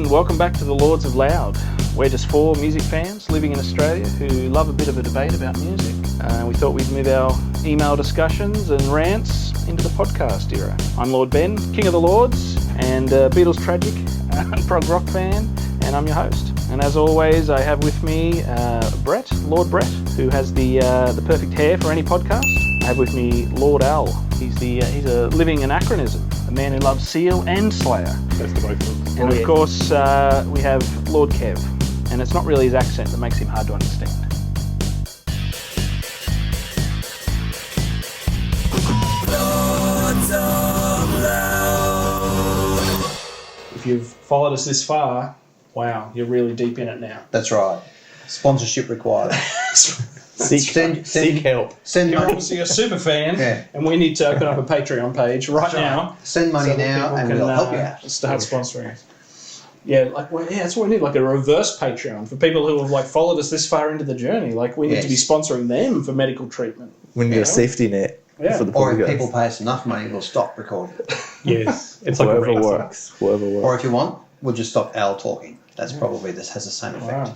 and welcome back to the Lords of Loud. We're just four music fans living in Australia who love a bit of a debate about music. We thought we'd move our email discussions and rants into the podcast era. I'm Lord Ben, King of the Lords, and Beatles tragic prog rock fan, and I'm your host. And as always, I have with me Brett, Lord Brett, who has the perfect hair for any podcast. I have with me Lord Al. He's a living anachronism, a man who loves Seal and Slayer. That's the both of them. And of course, we have Lord Kev, and it's not really his accent that makes him hard to understand. If you've followed us this far, wow, you're really deep in it now. That's right. Sponsorship required. Seek help. Send You're money. obviously a super fan, Yeah. and we need to open up a Patreon page right now. Send money so that now, people and can, we'll help you out. Start sponsoring. Yeah, that's what we need, like a reverse Patreon for people who have followed us this far into the journey. We need to be sponsoring them for medical treatment. We need a safety net for the Or if podcast. people pay us enough money, we'll stop recording. Yes, it's like Whatever a works. Whatever works. Or if you want, we'll just stop Al talking. That's probably has the same effect. Wow.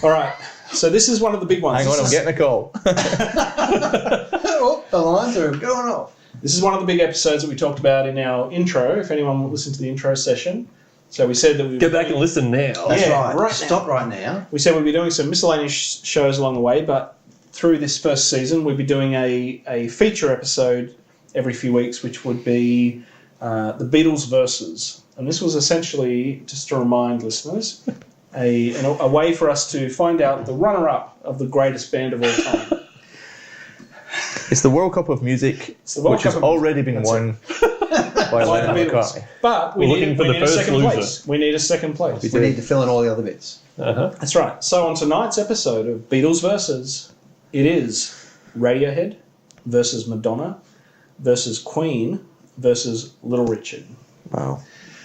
All right, so this is one of the big ones. Hang on, I'm getting a call. Oh, the lines are going off. This is one of the big episodes that we talked about in our intro, if anyone listened to the intro session. So we said that we Go back and listen now. That's Yeah, right. right Stop right now. We said we'd be doing some miscellaneous shows along the way, but through this first season, we'd be doing a feature episode every few weeks, which would be the Beatles verses. And this was essentially, just to remind listeners, a way for us to find out the runner-up of the greatest band of all time. It's the World Cup of Music, the World which has Cup of already been That's won by By the Lennon and Beatles. McCartney. But we We're need looking for the a first second loser. place. We need a second place. We need to fill in all the other bits. Uh-huh. That's right. So on tonight's episode of Beatles versus, it is Radiohead versus Madonna versus Queen versus Little Richard. Wow.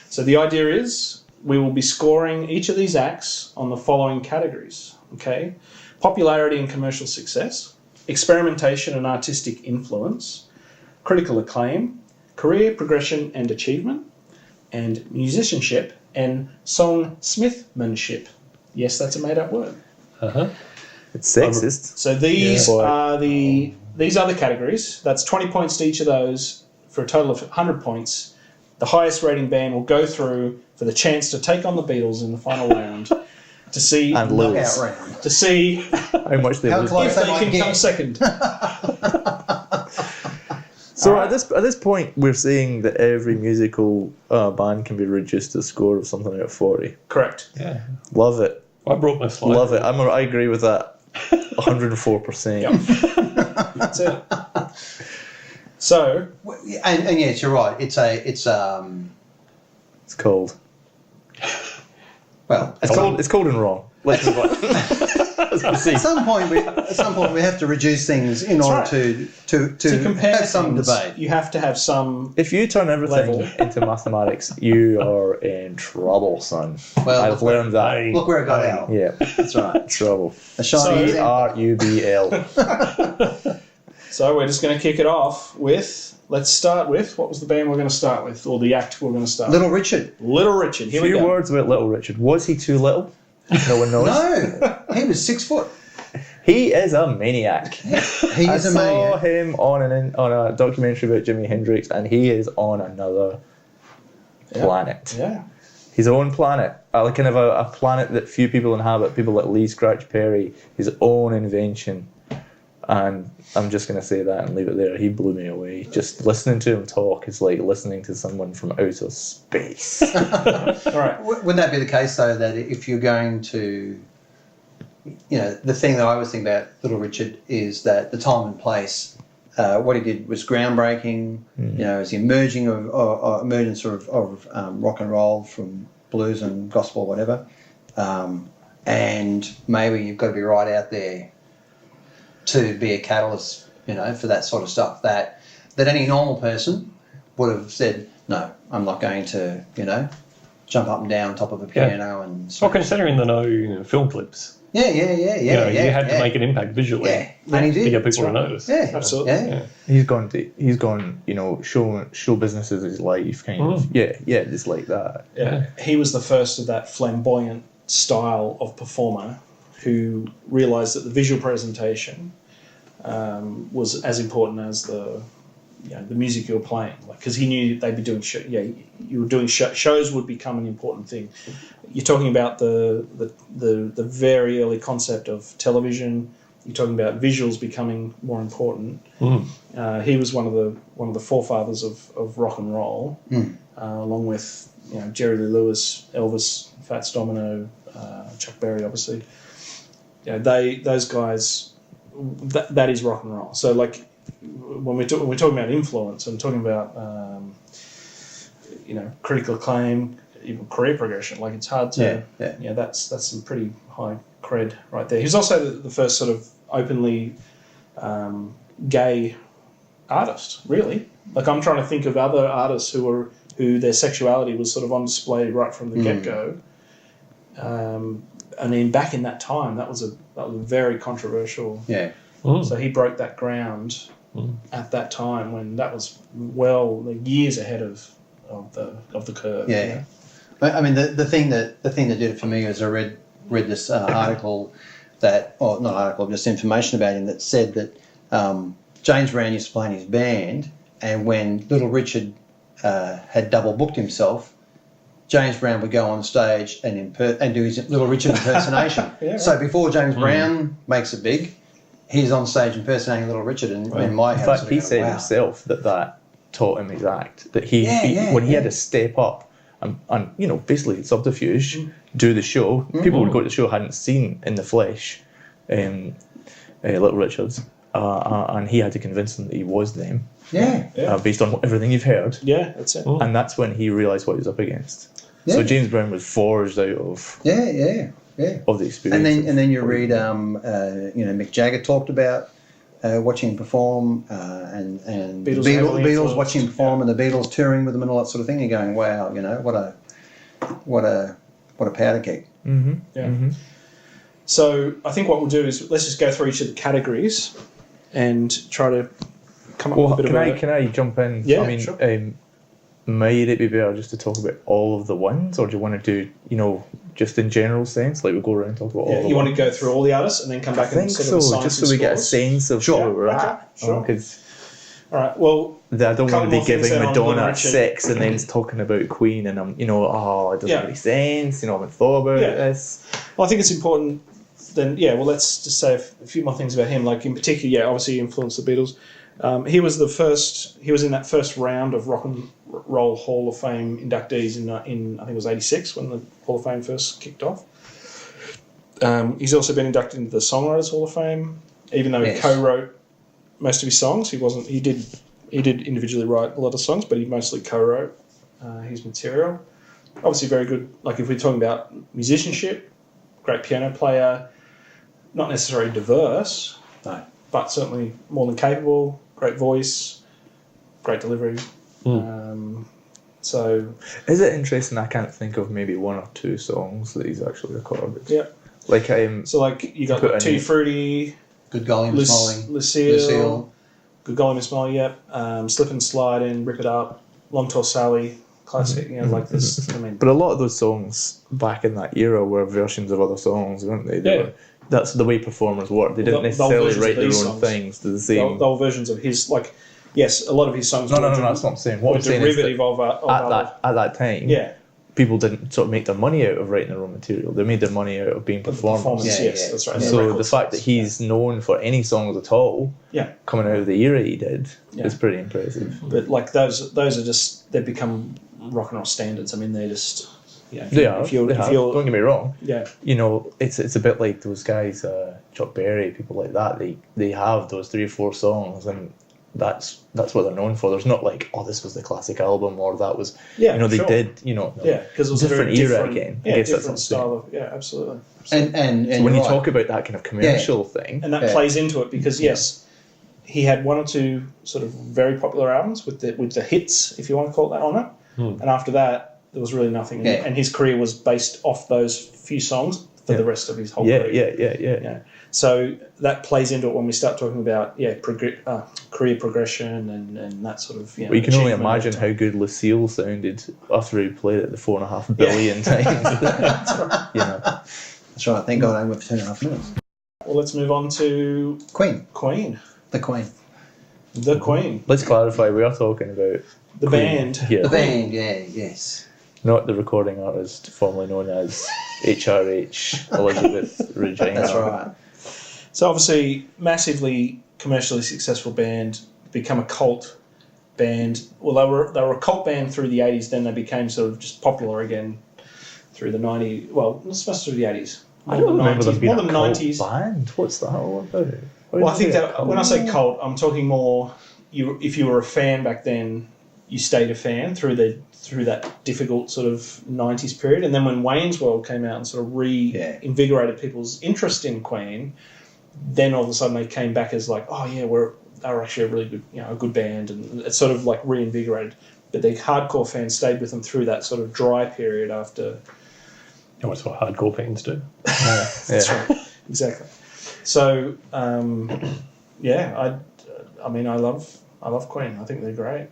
So the idea is we will be scoring each of these acts on the following categories. Okay, popularity and commercial success, experimentation and artistic influence, critical acclaim, career progression and achievement, and musicianship and songsmithmanship. Yes, that's a made-up word. Uh-huh. It's sexist. So these Yeah. are these other categories. That's 20 points to each of those for a total of 100 points. The highest rating band will go through for the chance to take on the Beatles in the final round to see And lose. Knockout round. to see How much they How lose. close if they they might can get. come second. So at this point, we're saying that every musical band can be reduced to a score of something like 40. Correct. Yeah. Love it. I brought my slide. Love it. I agree with that 104%. Yep. That's it. So And yes, you're right. It's It's cold. well. It's cold and wrong. Let's move on. At some point, we have to reduce things in order to compare have some things, debate. you have to have some. If you turn everything Level. into mathematics, you are in trouble, son. Well, I've learned that. Hey. Look where it got out. Yeah, That's right. trouble. A shiny example. Rubl. So we're just going to kick it off with. Let's start with what was the band we're going to start with, or the act we're going to start. Little Richard. with? Little Richard. Here we Few go. words about Little Richard. Was he too little? No one knows. No, he was 6 foot. He is a maniac. He I is a saw maniac. him on a documentary about Jimi Hendrix, and he is on another planet. Yeah. His own planet. Kind of a planet that few people inhabit. People like Lee Scratch Perry. His own invention. And I'm just going to say that and leave it there. He blew me away. Just listening to him talk is like listening to someone from outer space. All right. Wouldn't that be the case, though, that if you're going to, the thing that I always think about Little Richard is that the time and place, what he did was groundbreaking. As the emergence of rock and roll from blues and gospel, whatever. And maybe you've got to be right out there to be a catalyst, for that sort of stuff that any normal person would have said, no, I'm not going to, jump up and down on top of a piano and Well, considering the no film clips, Yeah. You had to make an impact visually. Yeah, and he to did. get people to notice. Yeah, Absolutely. Yeah. He's gone. You know, show business is his life, kind of. Yeah, just like that. Yeah. He was the first of that flamboyant style of performer who realised that the visual presentation was as important as the music you were playing. Because he knew they'd be doing shows would become an important thing. You're talking about the very early concept of television. You're talking about visuals becoming more important. He was one of the forefathers of rock and roll, along with Jerry Lee Lewis, Elvis, Fats Domino, Chuck Berry, obviously. Those guys, that is rock and roll. So like when we're talking about influence and talking about critical acclaim, even career progression, like it's hard to that's some pretty high cred right there. He's also the first sort of openly gay artist, really. Like I'm trying to think of other artists who their sexuality was sort of on display right from the get-go. I mean, back in that time, that was a very controversial. Yeah. So he broke that ground at that time when that was years ahead of the curve. Yeah. But I mean, the thing that did it for me is I read this article just information about him that said that James Brown used to play in his band, and when Little Richard had double booked himself, James Brown would go on stage and do his Little Richard impersonation. So before James Brown makes it big, he's on stage impersonating Little Richard. And in my in fact, he said himself that taught him his act. That he when he had to step up and basically subterfuge, do the show. People would go to the show hadn't seen in the flesh Little Richard's, and he had to convince them that he was them. Based on everything you've heard. Yeah, that's it. And that's when he realised what he was up against. So James Brown was forged out of of the experience. And then you read Mick Jagger talked about watching him perform, and Beatles watching him perform, and the Beatles touring with them and all that sort of thing. You're going, wow, what a powder keg. So I think what we'll do is let's just go through each of the categories and try to come up with a bit of Can I jump in? Yeah, I mean, sure. Might it be better just to talk about all of the ones, or do you want to do, just in general sense, like we go around and talk about all of them? You want to go through all the artists and then come back and sort of assign just some so we get a scores? sense of where we're at. Sure. Because all right, well, I don't want to be giving Madonna a Richard. 6 and then talking about Queen and I'm, it doesn't make sense, I haven't thought about this. Well, I think it's important then, let's just say a few more things about him. Like in particular, obviously he influenced the Beatles. He was in that first round of Rock and Roll Hall of Fame inductees in I think it was 86 when the Hall of Fame first kicked off. He's also been inducted into the Songwriters Hall of Fame, even though he co-wrote most of his songs. He did individually write a lot of songs, but he mostly co-wrote his material. Obviously very good, like if we're talking about musicianship, great piano player, not necessarily diverse, but certainly more than capable, great voice, great delivery. So, is it interesting? I can't think of maybe one or two songs that he's actually recorded. Yeah, like so like you got Tutti Frutti, Good Golly Miss Molly, Lucille, Good Golly Miss Molly, Slip and Slide In, Rip It Up, Long Tall Sally, classic. Like this. I mean, but a lot of those songs back in that era were versions of other songs, weren't they? That's the way performers work. They didn't necessarily write their own things to the same. The old versions of his, like, yes, a lot of his songs. No, that's what I'm saying. What I'm saying is that at that time, people didn't sort of make their money out of writing their own material. They made their money out of being performers. Yes, that's right. So the fact that he's known for any songs at all, coming out of the era he did, is pretty impressive. But like those are just they've become rock and roll standards. I mean, they're just. They are. Don't get me wrong. Yeah. It's a bit like those guys, Chuck Berry, people like that. They have those 3 or 4 songs, and that's what they're known for. There's not like, this was the classic album, or that was. They did. Because it was different a very era again. Yeah, I guess different that's style of absolutely. And so when you talk about that kind of commercial thing, and that plays into it because he had 1 or 2 sort of very popular albums with the hits, if you want to call it that, on it, and after that. There was really nothing, and his career was based off those few songs, for the rest of his whole career. Yeah. So that plays into it when we start talking about career progression and that sort of. Well, you can only achievement imagine over time. how good Lucille sounded after he played it the 4.5 billion times. That's right. Thank God I went for 2.5 minutes. Well, let's move on to Queen. The Queen. Let's clarify, we are talking about The Queen. band. Yeah. The band, yes. Not the recording artist formerly known as HRH Elizabeth Regina. That's right. So obviously, massively commercially successful band, become a cult band. Well, they were a cult band through the 80s, then they became sort of just popular again through the 90s. Well, it's supposed to be the 80s. I don't remember them being more a than cult 90s. band. What's that all about? Well, I think that when I say cult, I'm talking more. If you were a fan back then, you stayed a fan through that difficult sort of 90s period, and then when Wayne's World came out and sort of reinvigorated people's interest in Queen, then all of a sudden they came back as like, oh yeah, they were actually a really good, a good band, and it sort of like reinvigorated. But the hardcore fans stayed with them through that sort of dry period after. That's what hardcore fans do. That's right, exactly. So, I love Queen. I think they're great.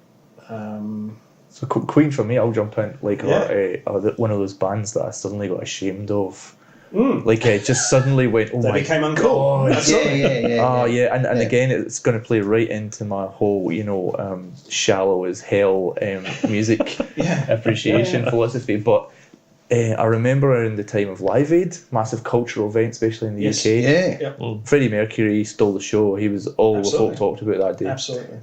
So Queen for me, I'll jump in like one of those bands that I suddenly got ashamed of. Like it just suddenly went, oh they my became uncool. God. And again, it's going to play right into my whole, shallow as hell music appreciation philosophy. But I remember around the time of Live Aid, massive cultural event, especially in the UK. Yeah. Freddie Mercury stole the show. He was all the folk talked about that day. Absolutely.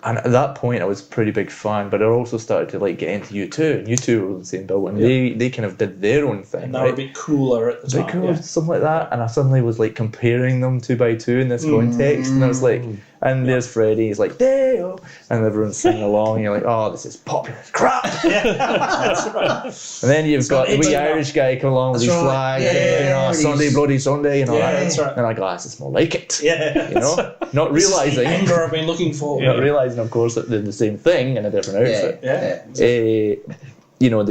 And at that point, I was a pretty big fan, but I also started to like get into U2, and U2 were on the same bill, and they kind of did their own thing. And they were a bit cooler at the time. Cooler, something like that. And I suddenly was like comparing them 2 by 2 in this context, and I was like, and there's Freddie, he's like, Dale, and everyone's singing along, and you're like, oh, this is popular crap. That's right. And then you've got the wee Irish guy come along with his flag, and Sunday, Bloody Sunday, and all that. That's right. And I'm like, this is more like it. Yeah. Not realising. Anger I've been looking for. Not realising, of course, that they're the same thing in a different outfit. They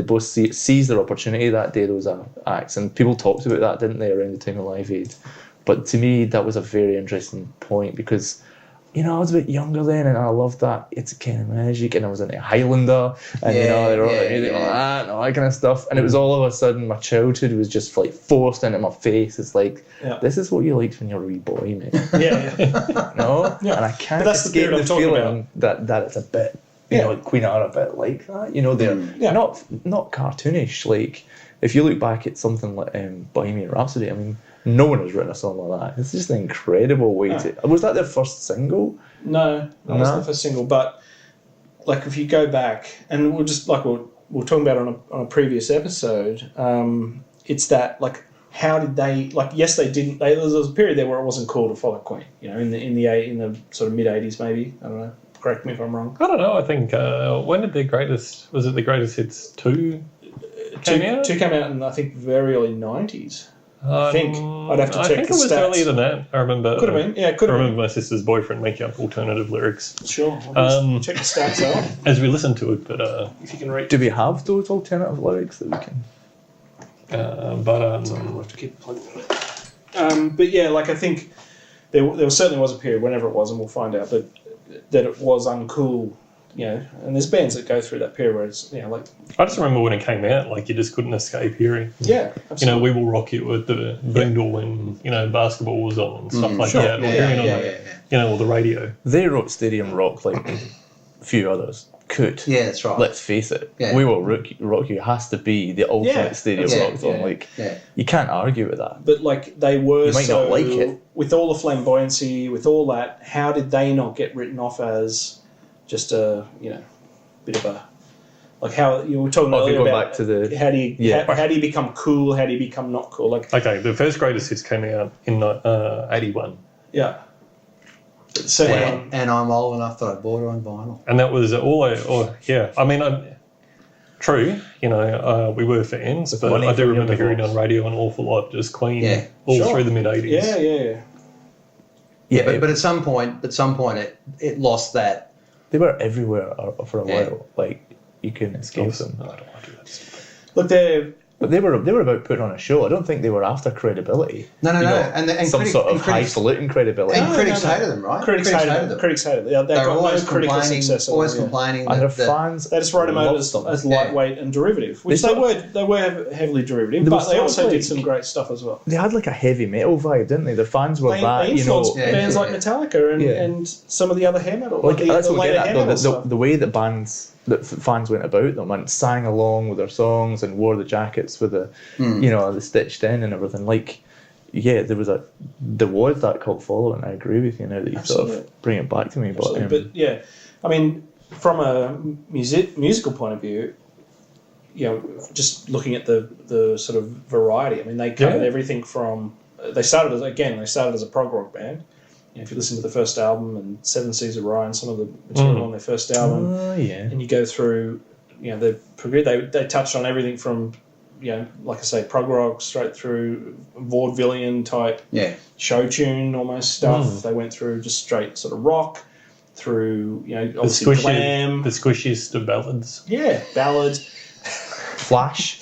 both seized their opportunity that day, those acts, and people talked about that, didn't they, around the time of Live Aid. But to me, that was a very interesting point because, I was a bit younger then, and I loved that It's a Kind of Magic, and I was into Highlander, and they were all like music like that, and all that kind of stuff. And it was all of a sudden, my childhood was just like forced into my face. It's like, this is what you liked when you were a wee boy, mate. No? Yeah. And I can't escape the feeling that it's a bit, like Queen are a bit like that. They're not cartoonish. Like, if you look back at something like Bohemian Rhapsody, I mean, no one has written a song like that. It's just an incredible way to... Was that their first single? No, that wasn't the first single. But, like, if you go back, and we'll just, like, we're talking about on a previous episode, it's that, like, how did they... Like, yes, they didn't... There was a period there where it wasn't cool to follow Queen, in the sort of mid-80s, maybe. I don't know. Correct me if I'm wrong. I don't know. I think, when did their greatest... Was it the Greatest Hits 2 came out? 2 came out in, I think, very early 90s. I think I'd have to check. I think the it was stats. earlier than that. I remember. Could have been. Yeah, could have been. I remember my sister's boyfriend making up alternative lyrics. Sure. I'll just check the stats out as we listen to it. But if you can read. Do we have those alternative lyrics that we can? Sorry, we'll have to keep plugging it. But yeah, like I think there certainly was a period, whenever it was, and we'll find out that it was uncool. And there's bands that go through that period where it's, like... I just remember when it came out, like, you just couldn't escape hearing. Yeah, absolutely. We Will Rock You with the Beatle when, basketball was on and stuff like that. Or hearing on the radio. They wrote Stadium Rock like a few others could. Yeah, that's right. Let's face it. Yeah. We Will Rock You has to be the ultimate Stadium Rock song. You can't argue with that. But, like, they were you might not like it. With all the flamboyancy, with all that, how did they not get written off as... just a bit of a like how you were talking earlier about back to the how do you become cool, how do you become not cool? Like the first Greatest Hits came out in 81. Yeah. So and I'm old enough that I bought it on vinyl. And that was true. We were fans, but I do remember hearing on radio an awful lot just Queen through the mid 80s. Yeah, but at some point it lost that. They were everywhere for a while. Like, you couldn't escape them. No, I don't want to do that. Look, they're But they were about putting on a show. I don't think they were after credibility. No. And some sort of highfalutin credibility. And critics hated them, right? Critics hated them. Critics hated them. They got always no critical success. Always complaining. And their fans, they just wrote them out as lightweight and derivative, which they were heavily derivative, but they also did some great stuff as well. They had like a heavy metal vibe, didn't they? The fans were They influenced bands like Metallica and some of the other hair metal. Like that's what later hair metal stuff. The way that fans went about them and sang along with their songs and wore the jackets with the the stitched in and everything. Like, there was that cult following. I agree with you now that you sort of bring it back to me. But I mean, from a musical point of view, just looking at the sort of variety. I mean, they covered everything from. They started as a prog rock band. If you listen to the first album and Seven Seas of Ryan, some of the material on their first album, and you go through, they touched on everything from, like I say, prog rock straight through vaudevillian type show tune almost stuff. They went through just straight sort of rock, through obviously glam, the squishiest of ballads. Yeah, ballads, Flash.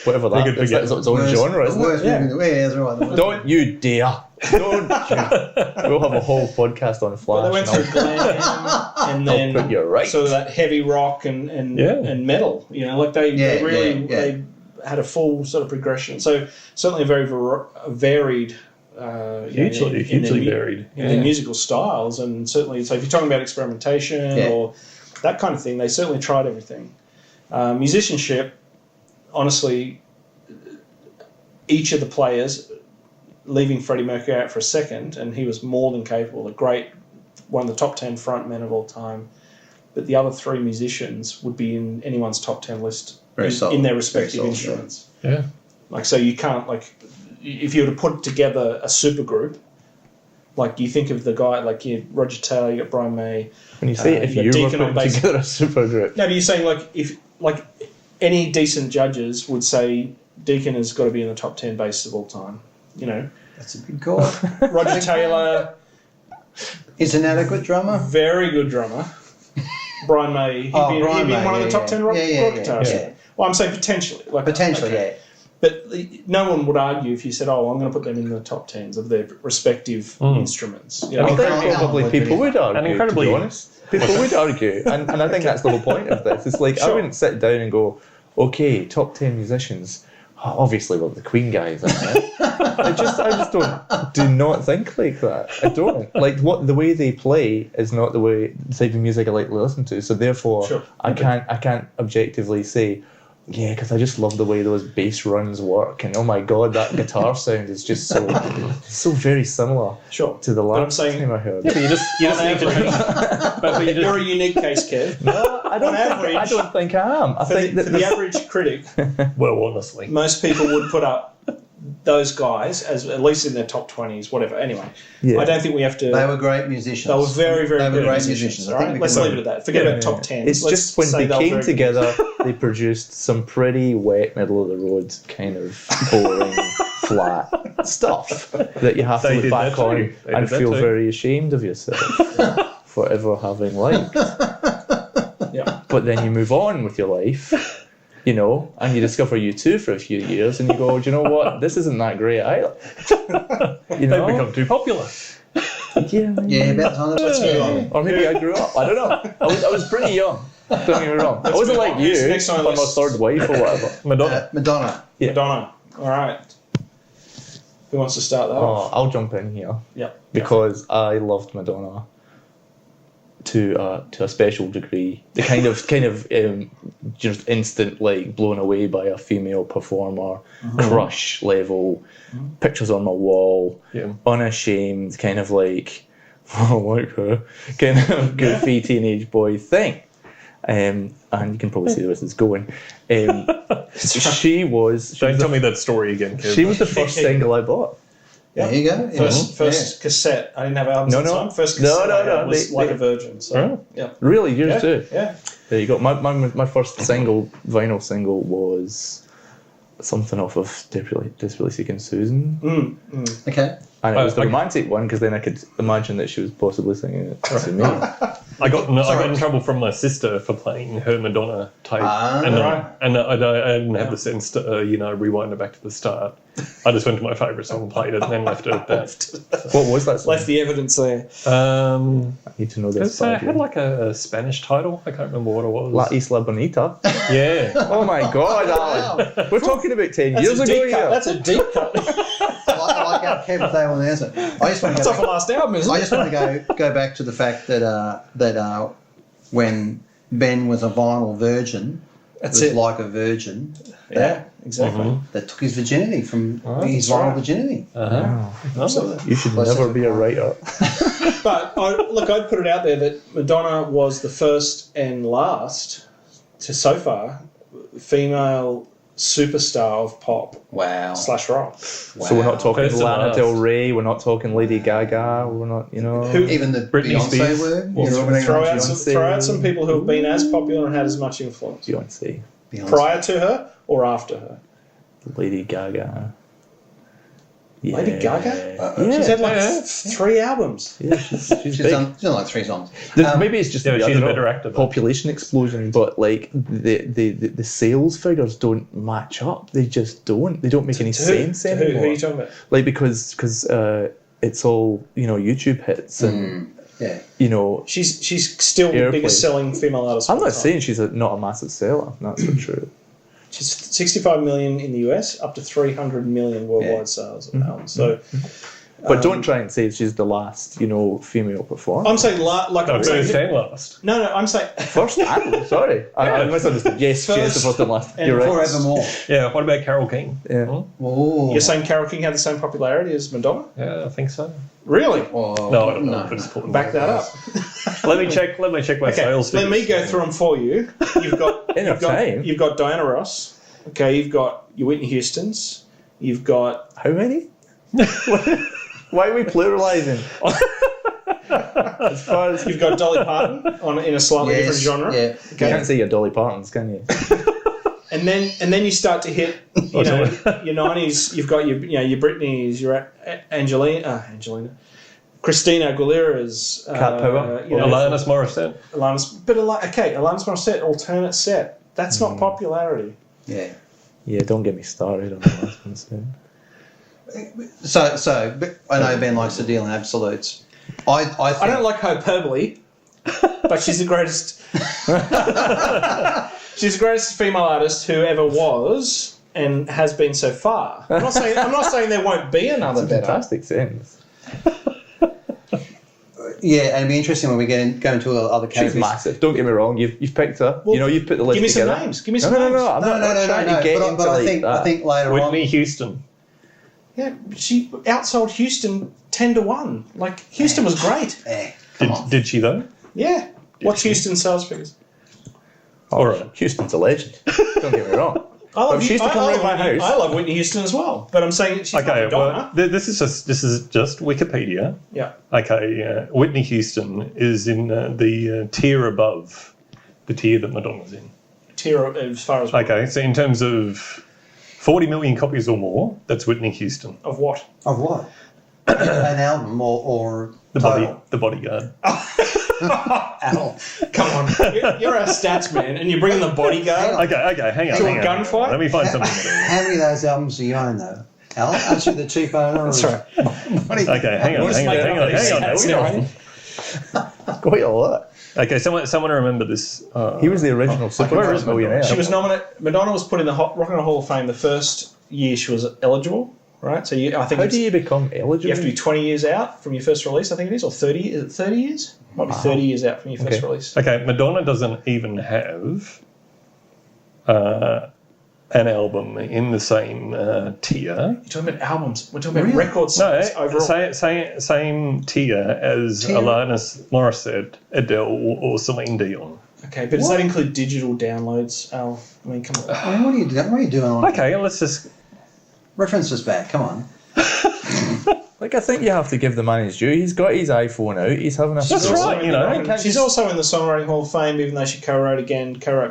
Whatever that is, it's its own genre, isn't it? Don't you dare! Don't you? We'll have a whole podcast on Flash. Well, they went through glam and then put you right. So that heavy rock and metal. They really they had a full sort of progression. So certainly a very varied. Hugely varied in their musical styles, and certainly. So if you're talking about experimentation or that kind of thing, they certainly tried everything. Musicianship. Honestly, each of the players, leaving Freddie Mercury out for a second, and he was more than capable, one of the top 10 frontmen of all time, but the other three musicians would be in anyone's top 10 list in their respective instruments. Yeah. So you can't, if you were to put together a supergroup, you think of the guy, Roger Taylor, you got Brian May. When you say if you were putting together a supergroup. No, but you're saying, if any decent judges would say Deacon has got to be in the top 10 bassists of all time. That's a big call. Roger Taylor is an adequate drummer. Very good drummer. Brian May, he'd be one of the top 10 rock guitarists. Yeah. Well, I'm saying potentially. Potentially. But no one would argue if you said, I'm going to put them in the top 10s of their respective instruments. I think probably people would argue, and incredibly honest. People would argue, and I think that's the whole point of this. It's I wouldn't sit down and go, okay, top 10 musicians. Obviously, the Queen guys, aren't they? I just do not think like that. I don't. The way they play is not the type of music I like to listen to. So therefore, I can't objectively say, because I just love the way those bass runs work, and oh my god, that guitar sound is just so very similar to the last time I heard. Yeah, but you just need to. But you're a unique case, Kev. No, I don't think I am. I think for the average critic, well, honestly, most people would put up those guys as at least in their top 20s, whatever. Anyway, I don't think we have to. They were great musicians. They were very, very good great musicians. All right, let's leave it at that. Forget about top 10s. It's just when they came together, they produced some pretty wet, middle of the road, kind of boring, flat stuff that you have to look back on and feel very ashamed of yourself for ever having liked. But then you move on with your life. And you discover U2 for a few years, and you go, do you know what? This isn't that great either. They've become too popular. About time. Let's move on. Or maybe I grew up. I don't know. I was pretty young. Don't get me wrong. I wasn't like you, on my third wife or whatever. Madonna. Yeah. Madonna. All right. Who wants to start that off? I'll jump in here. Yeah. Because I loved Madonna to a special degree. The kind of just instant blown away by a female performer, crush level, pictures on my wall, unashamed, kind of like her, kind of goofy teenage boy thing. And you can probably see where this is going. She was. Don't tell me that story again, kid. She was the first single I bought. There you go. First cassette. I didn't have albums at the time. First cassette I had was Like a Virgin. So, Really? Yours too? Yeah. There you go. My first vinyl single was something off of Desperately Seeking Susan. Okay. And it was the romantic one, because then I could imagine that she was possibly singing it to me. I got in trouble from my sister for playing her Madonna tape, and I didn't have the sense to rewind it back to the start. I just went to my favourite song and played it, and then left it at that. What was that song? Left the evidence there. I need to know this. It had like a Spanish title. I can't remember what it was. La Isla Bonita. Yeah. Oh my God, Alan! We're talking about 10 years ago here. That's a deep cut. I like how Kev they on the answer. I just want to That's off the last album, isn't it? I just want to go back to the fact that when Ben was a vinyl virgin, That's was it. like a virgin. Yeah, exactly. That took his virginity from his vinyl virginity. Absolutely. You should never be a writer. But I'd put it out there that Madonna was the first and last, so far, female superstar of pop Wow. / rock. Wow. So we're not talking First and Lana last. Del Rey, we're not talking Lady Gaga, we're not, Even the Britney Beyonce Spears. word. Well, throw out Beyonce. some people who have been as popular and had as much influence. Beyonce, Prior to her or after her? Lady Gaga. Yeah. Lady Gaga? Yeah. She's had 3 albums. Yeah, she's She's big. done like 3 songs. Maybe it's just Yeah, I she's don't a know, better actor, though. population explosion, but like the sales figures don't match up. They just don't. They don't make any sense Who anymore. are you talking about? Like because it's all YouTube hits and She's still the Airplay. biggest selling female artist. I'm of all not time. saying she's not a massive seller. That's for true. She's 65 million in the US, up to 300 million worldwide sales of albums. So, But don't try and say she's the last, female performer. I'm saying First and last. No, I'm saying First and sorry, I misunderstood. Yes, she is the first and last. and You're right. Forevermore. Yeah, what about Carole King? Yeah. Oh. you're saying Carole King had the same popularity as Madonna? Yeah, I think so. Really? Oh, No, I don't know. But it's Back that up. Let me check my sales Let me figures. go through them for you. You've got Diana Ross. Okay, you've got your Whitney Houstons. You've got How many? Why are we pluralising? As far as you've got Dolly Parton in a slightly different genre. Yeah. you can't say your Dolly Partons, can you? And then you start to hit your 90s. You've got your Britneys, your Angelina, Christina Aguilera's, Cat Power. Alanis Morissette. Alanis Morissette, alternate set. That's not popularity. Yeah. Yeah, don't get me started on the last one soon. So but I know Ben likes to deal in absolutes. I think, I don't like hyperbole, but she's the greatest. She's the greatest female artist who ever was and has been so far. I'm not saying there won't be another better. Fantastic sense. Yeah, and it'd be interesting when we go into other categories. She's massive. Don't get me wrong. You've picked her. Well, you've put the list Give me together. some names. Give me some names. No. I'm not trying to get into But I think later Whitney on. Houston. Yeah, she outsold Houston 10-1. Like Houston was great. Come on. Did she though? Yeah. What's Houston's sales figures? All right. Houston's a legend. Don't get me wrong. If she used to come around my house. I love Whitney Houston as well, but I'm saying she's not Madonna. This is just Wikipedia. Yeah. Okay, Whitney Houston is in the tier above the tier that Madonna's in. Tier as far as Okay, so in terms of 40 million copies or more, that's Whitney Houston. of what? Of what? An album or The total? Bodyguard. Album. Come on, you're our stats man, and you're bringing the Bodyguard. Okay, hang on. To a hang on. gunfight? Let me find something. How many of those albums do you own, though? Al, aren't you the chief owner? That's right. Okay, hang on. Quite a lot. Okay, someone remember this. He was the original Super Millionaire. She was nominated. Madonna was put in the Rock and Roll Hall of Fame the first year she was eligible. Right, so I think How do you become eligible? you have to be 20 years out from your first release. I think it is, or 30. Is it 30 years? Might be 30 years out from your first release. Okay, Madonna doesn't even have an album in the same tier. You're talking about albums. We're talking about record No, sales overall. same tier as Alanis Morissette, Adele, or Celine Dion. Okay, but does that include digital downloads, Al? I mean, come on. I mean, what are you doing? What are you doing? Okay, let's just... Reference us back. Come on. Like, I think you have to give the man his due. He's got his iPhone out. He's having a... That's right, you know. She's also in the Songwriting Hall of Fame, even though she co-wrote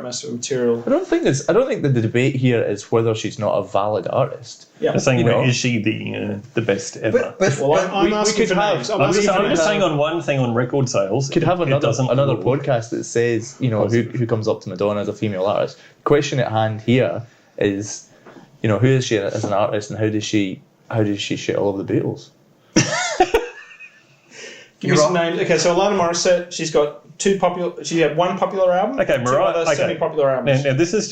most of the material. I don't think the debate here is whether she's not a valid artist. Yeah. I'm saying, You know. is she the best ever? Well, I'm asking for names. I'm just saying on one thing on record sales. Could have another rule. podcast that says, you know, who comes up to Madonna as a female artist. Question at hand here is, you know, who is she as an artist, and how does she shit all over the Beatles? Give me some names. Okay, so Alanis Morissette, she's got she had one popular album. Okay, Mariah. Two other semi-popular albums. Now this is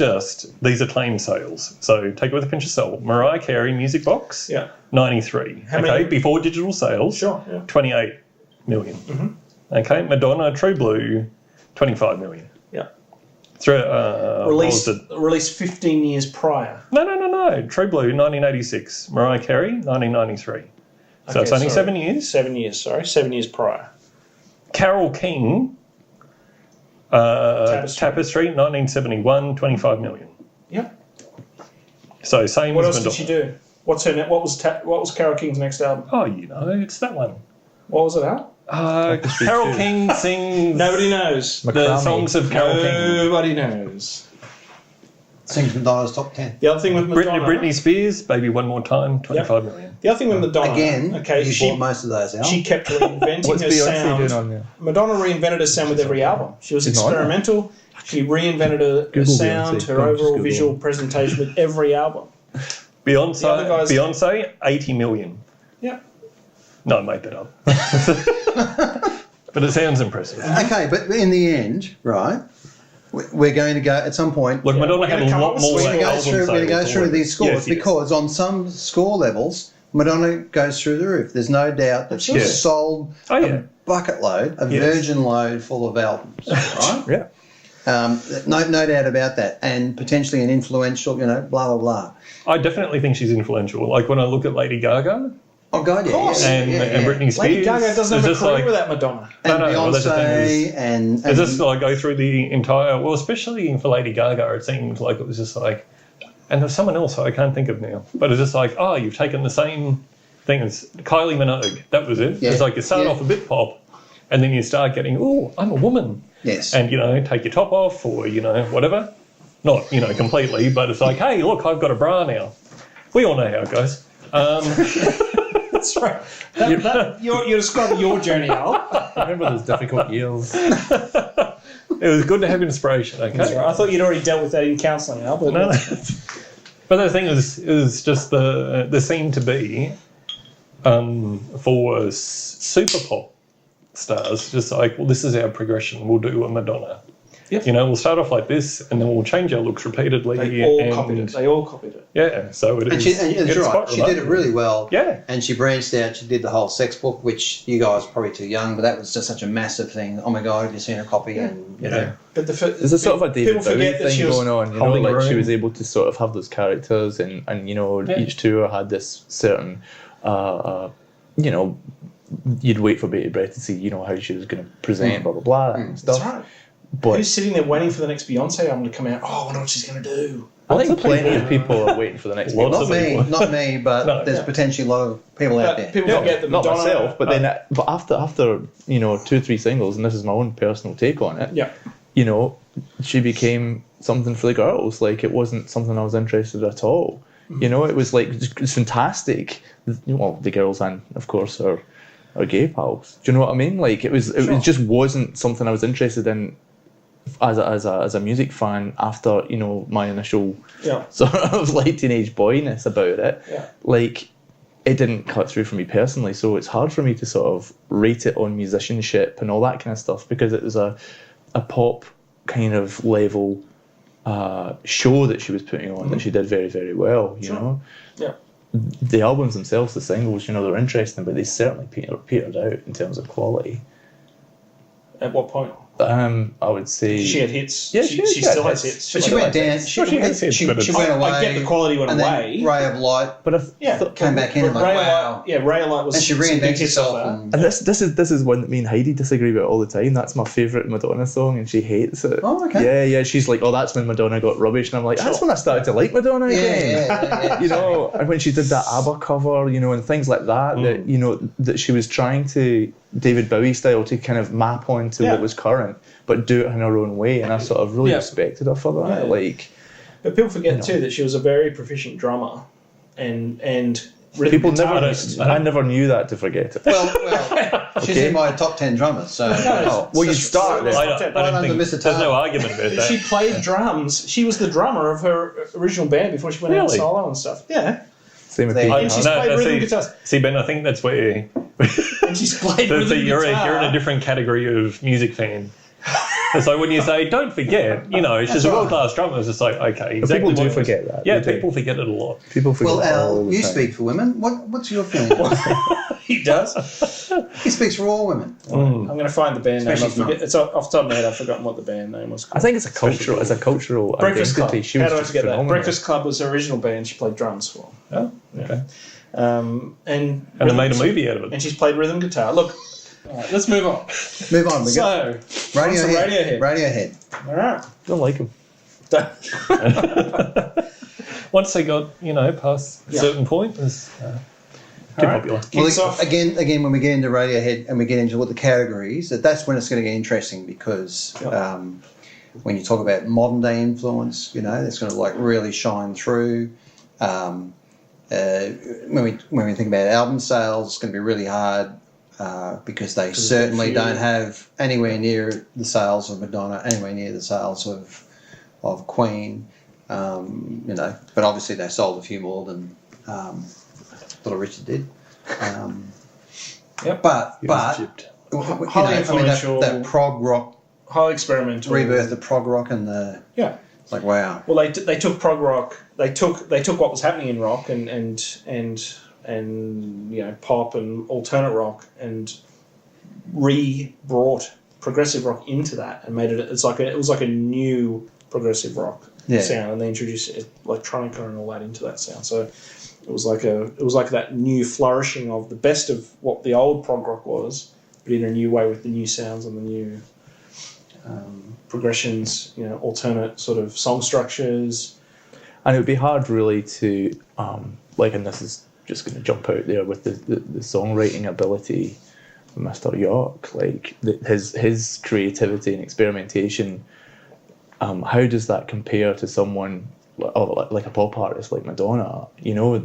these are claim sales, so take it with a pinch of salt. Mariah Carey, Music Box, 93. How many? Before digital sales, Sure, yeah. 28 million. Mm-hmm. Okay, Madonna, True Blue, 25 million. Yeah. Released 15 years prior. No. True Blue, 1986. Mariah Carey, 1993. So it's only 7 years. 7 years, sorry. 7 years prior. Carole King, Tapestry, 1971, 25 million. Yeah. So same What as else did Madonna. she do? What's her? What was Carole King's next album? Oh, you know, it's that one. What was it out? Carole King sings Nobody knows. the songs of Carole King. Nobody knows. Sings Madonna's top 10. The other thing with Madonna... Britney Spears, Baby One More Time, 25 million. The other thing with Madonna... Again, you bought most of those out. She kept reinventing What's her Beyonce doing sound. on there? Madonna reinvented her sound with every album. She was She's not on there. experimental. She reinvented her Google sound, Beyonce. her Go on, just overall Google visual it. presentation with every album. The other guys- Beyonce, 80 million. Yeah. No, I made that up. But it sounds impressive. Okay, but in the end, right, we're going to go at some point. Look, Madonna we're had gonna a come lot up with more some- album We're going to go sales through already. these scores Yes. because on some score levels, Madonna goes through the roof. There's no doubt that she's Yeah. sold Oh, yeah. a bucket load, a virgin load full of albums, right? Yeah. No doubt about that, and potentially an influential, blah blah blah. I definitely think she's influential. Like when I look at Lady Gaga Oh God, yeah, and Britney Spears. Lady Gaga doesn't have a it's career like, without Madonna. and no, well, that's the thing Beyonce, is- and It's just like go through the entire, well, especially for Lady Gaga, it seemed like it was just like, and there's someone else I can't think of now, but it's just like, oh, you've taken the same thing as Kylie Minogue. That was it. Yeah. It's like you start off a bit pop, and then you start getting, oh, I'm a woman. yes, And, take your top off or, whatever. Not, completely, but it's like, hey, look, I've got a bra now. We all know how it goes. That's right. You're describing your journey, Al. Remember those difficult years. It was good to have inspiration, okay? That's right. I thought you'd already dealt with that in counselling, Al. But No. But the thing is, it was just there seemed to be for super pop stars, just like, well, this is our progression. We'll do a Madonna. Yep. We'll start off like this, and then we'll change our looks repeatedly. They all copied it. Yeah, so it is. and it's it's right. quite She did it remarkable. really well. Yeah. And she branched out. She did the whole sex book, which you guys are probably too young, but that was just such a massive thing. Oh my God, have you seen a copy? And But There's a sort of a David people Bowie forget that thing she was going on, holding like her she own. was able to sort of have those characters, and each tour had this certain, you'd wait for bated breath to see, how she was going to present, blah blah blah, and stuff. That's right. But Who's sitting there waiting for the next Beyonce album to come out? Oh, I wonder what she's going to do. I think Lots of plenty people. of people are waiting for the next Lots one. of not me, but No. there's potentially a lot of people out there. People forget that Not Madonna... myself, but then, but after 2-3 singles, and this is my own personal take on it. Yeah. She became something for the girls. Like, it wasn't something I was interested in at all. It was like, it's fantastic. Well, the girls and, of course, are gay pals. Do you know what I mean? Like, it just wasn't something I was interested in as a music fan after, my initial sort of like teenage boyness about it. Yeah. Like, it didn't cut through for me personally, so it's hard for me to sort of rate it on musicianship and all that kind of stuff, because it was a pop kind of level show that she was putting on that she did very, very well, you know. Yeah. The albums themselves, the singles, they're interesting, but they certainly petered out in terms of quality. At what point? I would say She had hits. Yeah, she she still had has hits. hits. But she went down. She went away. I get the quality went and away. then Ray of Light came back in and Ray like, wow. Ray of Light was. And she reinvented herself. And this is one that me and Heidi disagree about all the time. That's my favourite Madonna song, and she hates it. Oh, okay. Yeah. She's like, oh, that's when Madonna got rubbish, and I'm like, that's when I started to like Madonna again. Yeah. You know, and when she did that ABBA cover, you know, and things like that, that you know, that she was trying to David Bowie style to kind of map onto what was current, but do it in her own way, and I sort of really respected her for that. Yeah. Like, but people forget too that she was a very proficient drummer, and rhythm people guitar. I never knew that to forget it. Well, she's in my top 10 drummers, so. Well, you start there. I don't think there's no argument about that. She played drums. She was the drummer of her original band before she went out solo and stuff. Yeah. Same with They- Pete. And she's played rhythm guitars. See, Ben, I think that's where And she's played rhythm you're guitar. in a different category of music fan. It's like when you say, don't forget, you know, she's a world-class drummer, it's just like, okay, exactly. People do what it was. forget that. Yeah, They do. people forget it a lot. People forget Well, all Al, the you time. speak for women. What's your feeling? He does. He speaks for all women. I'm going to find the band Especially name. It's off the top of my head. I've forgotten what the band name was called. I think it's a cultural Breakfast Club. identity. She How was do I just forget that? phenomenal. Breakfast Club was her original band. She played drums for. Oh, okay. And And they made a movie out of it. And she's played rhythm guitar. Look, all right, let's move on. Move on. We go. So, Radiohead. Radiohead. All right. Don't like him. Once they got, you know, past a certain point, it was too popular. Well, Kicks off. again, when we get into Radiohead and we get into what the categories, that's when it's going to get interesting because when you talk about modern day influence, you know, it's going to like really shine through. When we think about album sales, it's going to be really hard because they certainly don't have anywhere near the sales of Madonna, anywhere near the sales of Queen. You know, but obviously they sold a few more than Little Richard did. But you know, Highly influential. that prog rock, Highly experimental. rebirth of prog rock, and it's like wow. Well, they took prog rock. They took what was happening in rock and you know, pop and alternate rock and brought progressive rock into that and made it. It was like a new progressive rock sound, and they introduced electronica and all that into that sound. So it was like that new flourishing of the best of what the old prog rock was, but in a new way with the new sounds and the new progressions, you know, alternate sort of song structures. And it would be hard really to, and this is just going to jump out there with the songwriting ability of Mr. York, like his creativity and experimentation. How does that compare to someone like a pop artist like Madonna? You know,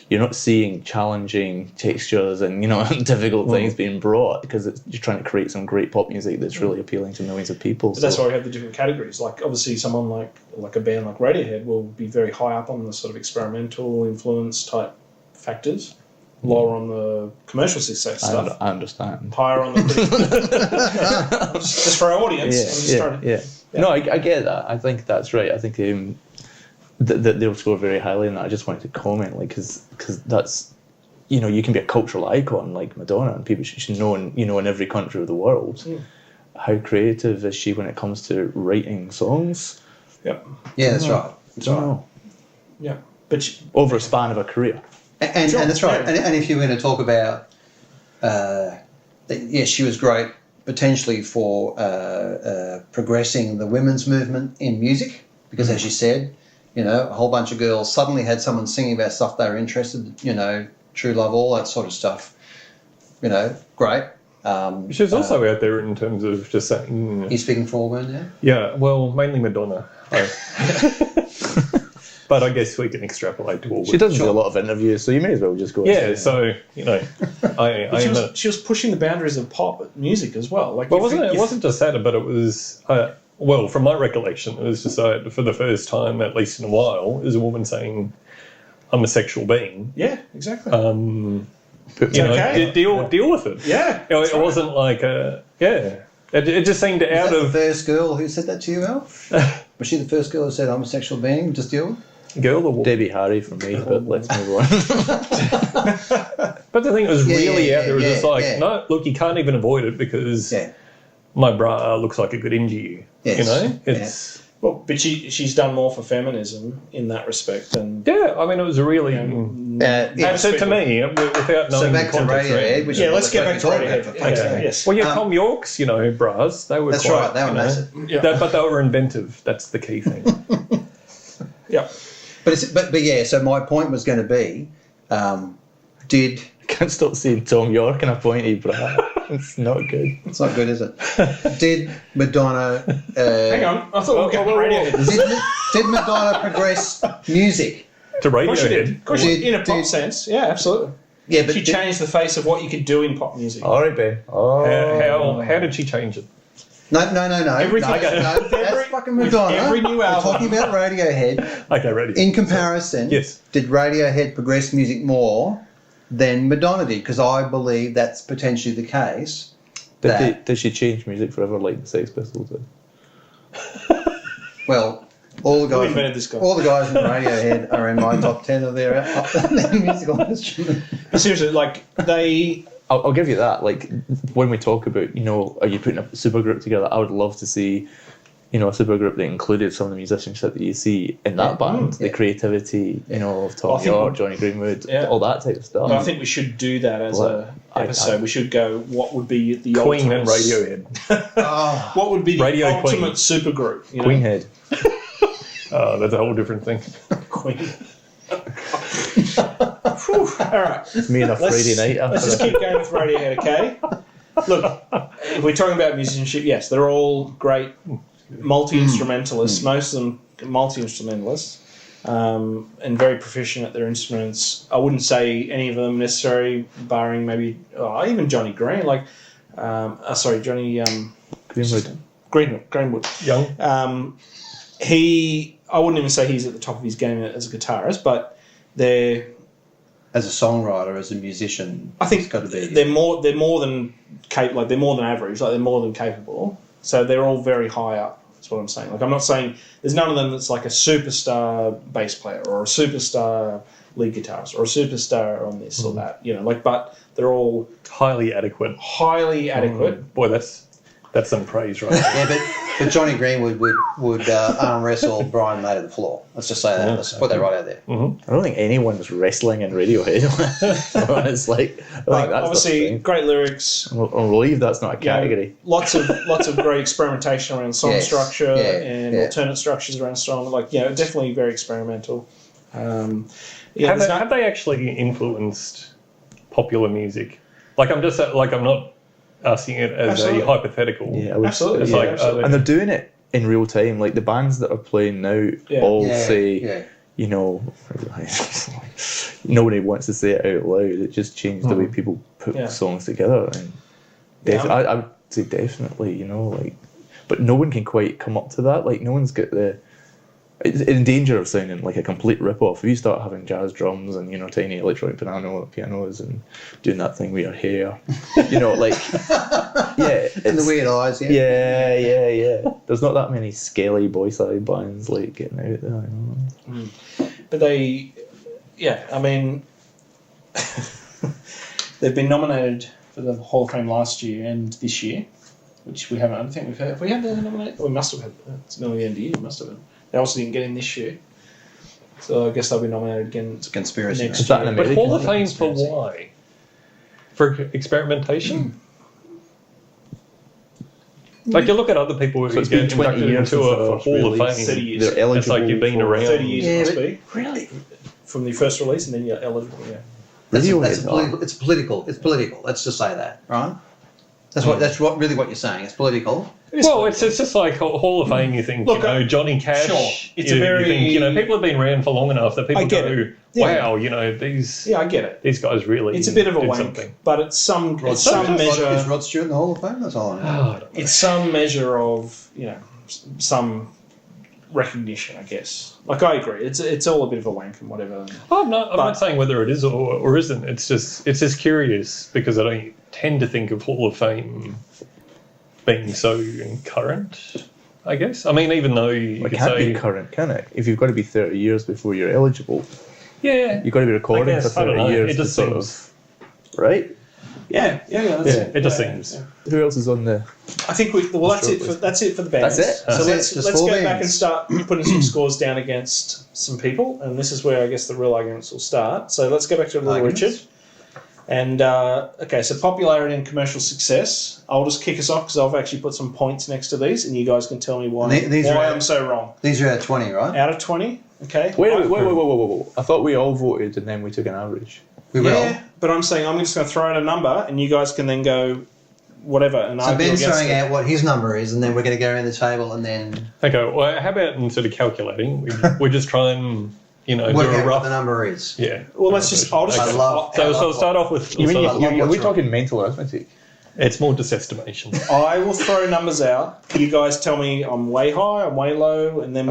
you're not seeing challenging textures and, you know, difficult things being brought because you're trying to create some great pop music that's really appealing to millions of people. But that's why we have the different categories. Like obviously someone like a band like Radiohead will be very high up on the sort of experimental influence type factors, lower on the commercial success stuff. I understand. Higher on the just for our audience. No, I get that. I think that's right. I think that they'll score very highly in that. I just wanted to comment, like, because that's, you know, you can be a cultural icon like Madonna, and people she's known, you know, in every country of the world. How creative is she when it comes to writing songs? Yep. Yeah, that's right. That's right. Yeah, but over a span of a career. And that's right. Yeah. And if you're going to talk about, she was great potentially for progressing the women's movement in music, because as you said, you know, a whole bunch of girls suddenly had someone singing about stuff they were interested in, you know, true love, all that sort of stuff. You know, great. She's also out there in terms of just saying... You're speaking for all women now? Yeah, well, mainly Madonna. But I guess we can extrapolate to all. She doesn't do a lot of interviews, so you may as well just go. Yeah, so you know, she was pushing the boundaries of pop music as well. Like, well, it wasn't just that, but it was well, from my recollection, it was just for the first time, at least in a while, is a woman saying, "I'm a sexual being." Yeah, exactly. You know, deal with it. Yeah, it wasn't like It just seemed out of the first girl who said that to you, Al? Was she the first girl who said, "I'm a sexual being"? Just deal with it? Girl or Debbie Harry from me, but let's move on. But the thing was really out there was just like, no, look, you can't even avoid it because my bra looks like a good interview. Yes. You know, it's. Well, but she's done more for feminism in that respect than. Yeah, I mean, it was a really. So to me, without knowing so back the to context, Radiohead, which is let's get back to Radiohead. Radiohead. Yes. Well, Tom York's, bras, they were That's quite, right, they were massive. but they were inventive. That's the key thing. Yeah. But yeah, so my point was going to be, did... Can't stop seeing Tom York in a pointy bra. It's not good. It's not good, is it? Did Madonna... Hang on, I thought we were getting Radiohead. Did Madonna progress music? To Radiohead. Of course she did. In a pop sense, yeah, absolutely. Yeah, but she changed the face of what you could do in pop music. All right, Ben. Oh. How did she change it? No. Everything. That's fucking Madonna. Every new album. We're talking about Radiohead. Okay, Radiohead. In comparison, yes. Did Radiohead progress music more than Madonna did? Because I believe that's potentially the case. Did she change music forever like the Sex Pistols did? Well, all the guys in Radiohead are in my top 10 of their musical instruments. Seriously, like they... I'll give you that. Like, when we talk about, are you putting a supergroup together, I would love to see, a supergroup that included some of the musicianship that you see in that band, the creativity, of Tom York, Johnny Greenwood, all that type of stuff. But I think we should do that as a episode. We should go, what would be the Queen ultimate... and Radiohead. What would be the Radio ultimate Queen. supergroup? Queenhead. Oh, that's a whole different thing. Queen. All right. It's me on a Friday night. Let's just keep going with Radiohead, okay? Look, if we're talking about musicianship, yes, they're all great multi-instrumentalists, most of them multi-instrumentalists, and very proficient at their instruments. I wouldn't say any of them necessarily, barring maybe even Johnny Green, Johnny Greenwood. Young. I wouldn't even say he's at the top of his game as a guitarist, but they're... As a songwriter, as a musician, I think it's got to be... they're more than capable. Like they're more than average. Like they're more than capable. So they're all very high up. That's what I'm saying. Like I'm not saying there's none of them that's like a superstar bass player or a superstar lead guitarist or a superstar on this or that. But they're all highly adequate. Boy, that's some praise, right? Yeah, but Johnny Greenwood would arm wrestle Brian May to the floor. Let's just say that. Let's put that right out there. I don't think anyone's wrestling in Radiohead. It's like, I think that's obviously great lyrics. I'll believe that's not a category. Lots of great experimentation around song structure and alternate structures around song. Definitely very experimental. Have they actually influenced popular music? I'm not asking it as a hypothetical. Yeah, absolutely. Absolutely. And they're doing it in real time. Like the bands that are playing now say, nobody wants to say it out loud. It just changed the way people put songs together. And I would say definitely, but no one can quite come up to that. Like no one's got it's in danger of sounding like a complete rip-off. If you start having jazz drums and, tiny electronic pianos and doing that thing with your hair, and the weird eyes, Yeah. There's not that many scaly boy-side bands, getting out there, But they've been nominated for the Hall of Fame last year and this year, which we haven't, I don't think we've had. Have we had the nomination? We must have had. It's nearly the end of the year, we must have had. They also didn't get in this year. So I guess they'll be nominated again. It's a conspiracy. Next year. But Hall of Fame for why? For experimentation? You look at other people who get inducted into a Hall of Fame. 30 years. They're eligible. It's like you've been around. 30 years it must be. Really? From the first release, and then you're eligible, It's political. It's political. Let's just say that, right? That's really what you're saying. It's political. It's just like Hall of Fame. You think, Johnny Cash. Sure. It's you think, people have been around for long enough that people go, wow, these. Yeah, I get it. These guys really. It's a bit of a wank, something. but it's some measure. Is Rod Stewart in the Hall of Fame? That's all I know. It's some measure of some recognition, I guess. I agree. It's all a bit of a wank and whatever. I'm not saying whether it is or isn't. It's just curious because I don't tend to think of Hall of Fame being so current, I guess. I mean, even though it can't be current, can it? If you've got to be 30 years before you're eligible, you've got to be recording for 30 years. It just seems right. Yeah. It just seems. Yeah. Who else is on the? I think that's it for the bands. That's it? So That's let's it? go Just 4 back bands. and start putting some scores down against some people, and this is where I guess the real arguments will start. So let's go back to Little Arguments? Richard. And okay, so popularity and commercial success. I'll just kick us off because I've actually put some points next to these, and you guys can tell me why These are- I'm so wrong. These are out of 20, right? Out of 20, okay. Wait. I thought we all voted and then we took an average. We will. Yeah, but I'm saying I'm just going to throw out a number, and you guys can then go whatever. And So argue Ben's against throwing it. out what his number is, and then we're going to go around the table and then Okay, well, how about instead of calculating, we just try and, do work a out what rough... the number is. Yeah. Well, let's just. I'll just. I love- So we'll start off with... You mean I love are what's we wrong. talking mental arithmetic? It's more just estimation. I will throw numbers out. You guys tell me I'm way high, I'm way low, and then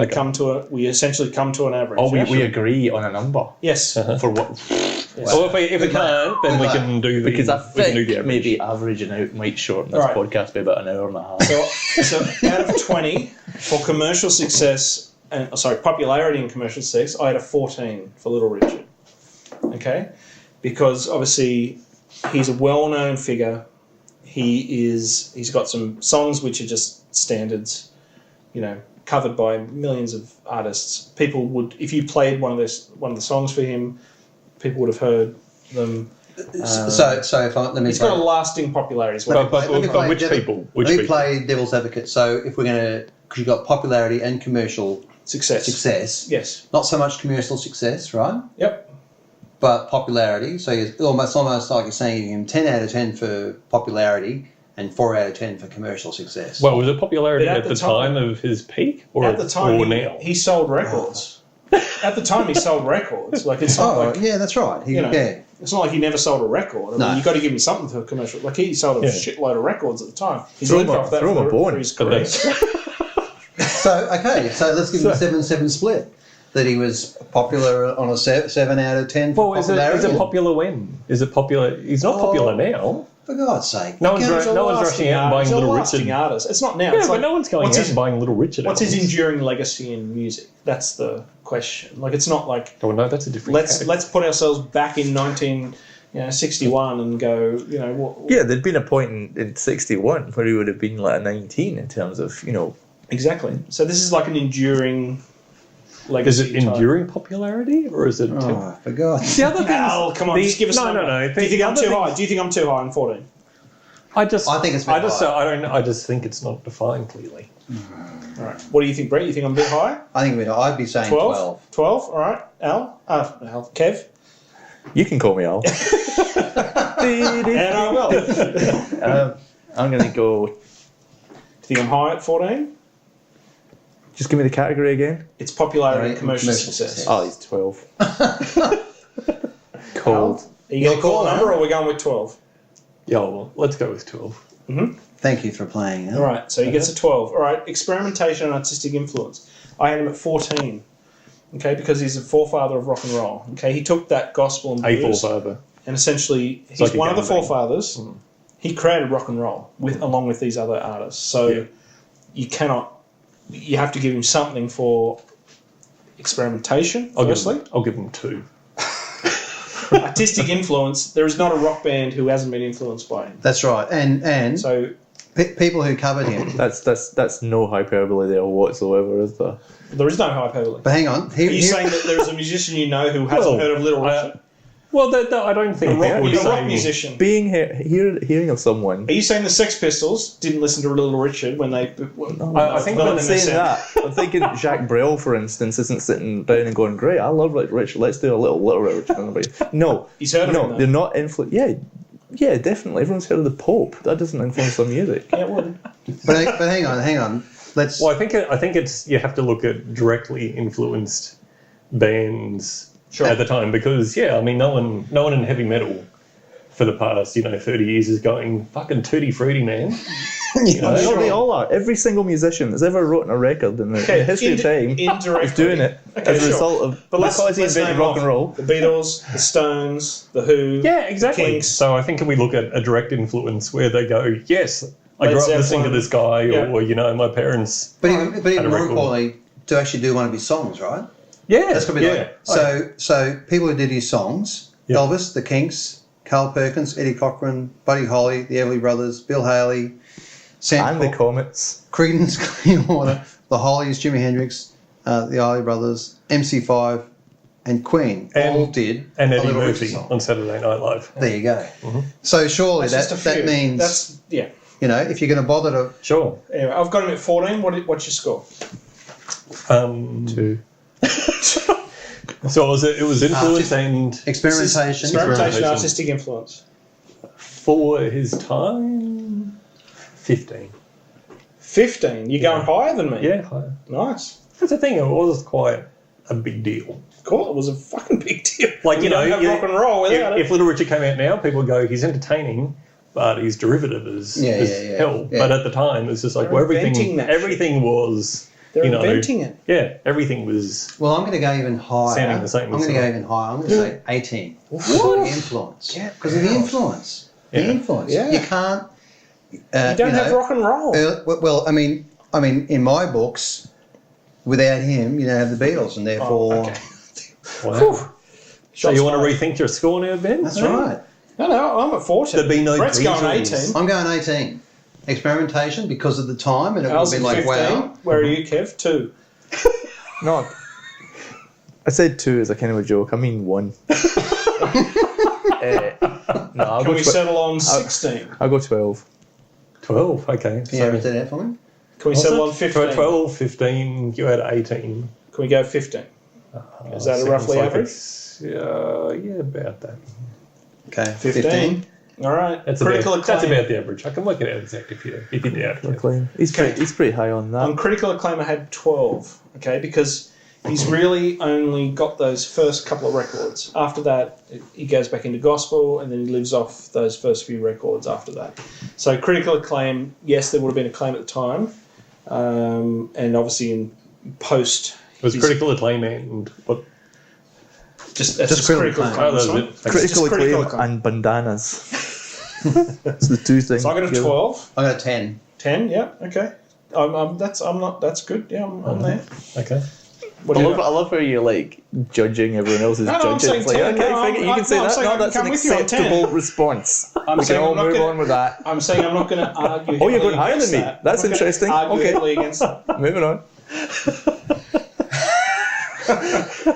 we essentially come to an average. Oh, we Yeah? agree on a number Yes. for what? Well, if we can't, then we can do the... Because I we can do the think average. maybe averaging out might shorten this Right. podcast by about an hour and a half. So out of 20 for commercial success, popularity and commercial success, I had a 14 for Little Richard. Okay, because obviously he's a well-known figure. He's got some songs which are just standards, covered by millions of artists. People would, if you played one of the songs for him, people would have heard them. So if let me He's play, got a lasting popularity as But, well. let me play which devil- people? Which let me people? play devil's advocate. So if we're going to, because you've got popularity and commercial success, Yes. not so much commercial success, right? Yep. But popularity. So it's almost like you're saying him 10 out of 10 for popularity and 4 out of 10 for commercial success. Well, was it popularity But at the time of his peak or, At the time, or he, now? he sold records. At the time, he sold records. Like it's not like yeah, that's right. Yeah. it's not like he never sold a record. I mean, No. you got to give him something for commercial. Like he sold a shitload of records at the time. He's Throw lived him a- off that throw him a for bone. his career. So let's give him a 7-7 split. That he was popular on a 7 out of 10 for Well, is popularity. it popular when? Is it popular? He's not popular now. For God's sake. No one's, He's a no one's rushing out and buying he's a Little lasting Richard. artist. It's not now. Yeah, It's but like, no one's going what's out his- and buying Little Richard. What's his albums. enduring legacy in music? That's the question. Like it's not like Oh no, that's a different. let's put ourselves back in 1961 and go. What, Yeah, there'd been a point in 61 where he would have been like a 19 in terms of, exactly. So this is like an enduring Is legacy. it type. enduring popularity or is it? Oh, for God's The other thing. Al, come on, just give us a number. No. Do you think I'm The too other high? thing- Do you think I'm too high in 14? I think it's a bit I just high. I don't. I just think it's not defined clearly. All right. What do you think, Brett? You think I'm a bit high? I think I'd be saying 12. 12? All right. Al? Kev? you can call me Al. And I will. Do I'm going to go, you think I'm high at 14? just give me the category again. It's popularity Right, and commercial commercial success. success. Oh, he's 12. Cold. Are you going to call a Al? number or are we going with 12? Yeah, well, let's go with 12. Thank you for playing. All right. So he gets a 12. All right. Experimentation and artistic influence. I had him at 14. Okay, because he's a forefather of rock and roll. Okay, he took that gospel and A blues, forefather. and essentially he's like a one of the gangbang. forefathers. He created rock and roll along with these other artists. So you have to give him something for experimentation. I'll Firstly, give him 2. artistic influence. There is not a rock band who hasn't been influenced by him. That's right. And So people who covered him. That's no hyperbole there whatsoever, is there? there is no hyperbole. But hang on. Are you saying that there is a musician you know who hasn't heard of Little Richard? Well, I don't think that would He's a rock say- musician. Hearing of someone. Are you saying the Sex Pistols didn't listen to Little Richard when they? I think when I'm I'm they not saying sang? that. I'm thinking Jacques Brel, for instance, isn't sitting down and going, "Great, I love Richard. Let's do a little Richard." No, He's heard of him, no, though. they're not influenced. Yeah, definitely. Everyone's heard of the Pope. That doesn't influence their music. Yeah, it would. But hang on. Let's. Well, I think it's you have to look at directly influenced bands at the time because I mean no one in heavy metal for the past 30 years is going fucking tutti frutti, man. No, they all are. Every single musician that's ever written a record in the history of time is doing it as a result of because he invented name rock off and roll. The Beatles, the Stones, the Who. Yeah, exactly. The Kinks. So I think if we look at a direct influence where they go, yes, I grew up listening to this guy, or my parents. But even had a more record. importantly, to actually do one of his songs, right? Yeah, That's gonna be like, so people who did his songs, Elvis, the Kinks, Carl Perkins, Eddie Cochran, Buddy Holly, the Everly Brothers, Bill Haley, And the Comets. Creedence Clearwater, the Hollies, Jimi Hendrix, the Isley Brothers, MC5, and Queen all did and a Eddie Little Murphy Richard song. on Saturday Night Live. There you go. So surely That's just a few. that means That's yeah. you know, if you're going to bother to Sure. Anyway, I've got him at 14. What's your score? 2. So it was influence and experimentation, Experimentation, artistic influence. for his time, 15. 15. You're going higher than me. Yeah, higher. Nice. That's the thing. It was quite a big deal. Cool. It was a fucking big deal. Like, you know, don't have rock and roll without if Little Richard came out now, people would go, he's entertaining, but he's derivative as hell. Yeah. But at the time, it's just like, They're well, inventing everything was, They're you know, inventing it. Yeah, everything was. Well, I'm going to go even higher. Sounding the same I'm going to as go even higher. I'm going to say 18. Because of the influence. Because of the influence. Yeah. The influence. Yeah. You can't. You don't have rock and roll. Well, I mean, in my books, without him, you don't have the Beatles, and therefore. Oh, okay. Wow. So you want to rethink your score now, Ben? That's right. No, I'm at 14. There'd be no Brett's going Beatles. 18. I'm going 18. Experimentation because of the time, and it would Al's be at like, 15. wow. Where are you, Kev? 2. No. I said 2 as a kind of a joke. I mean 1. No, I'll Can go we settle on 16? I'll go 12. 12, okay. Can you read that out for me? Can we settle on 15? 12, 15, you had 18. Can we go 15? Is that a roughly average? Yeah, about that. Okay, 15. All right. That's Critical about, acclaim. that's about the average. I can work it out exactly if you doubt it. Acclaim. He's pretty high on that. On critical acclaim, I had 12. Okay, because he's really only got those first couple of records. After that, he goes back into gospel, and then he lives off those first few records after that. So critical acclaim, yes, there would have been acclaim at the time, and obviously in post. It was critical acclaim and what? Just critical acclaim. Oh, that was sorry. it. Critical Just critical acclaim acclaim. and bandanas. That's the two things. So I got a 12. I got a 10. 10, yeah, okay. That's good. Yeah, I'm there. Okay. What I do you got? love how you're like judging everyone else's No, I'm judging. saying It's like, 10. okay, No, figure, you can say that. saying I No, can that's an come with you on 10. acceptable response. We can saying all I'm not move gonna- on with that. I'm saying I'm not going to argue. Oh, you're heavily going higher against than me. that. That's I'm not gonna interesting. argue Okay. heavily against that. Moving on.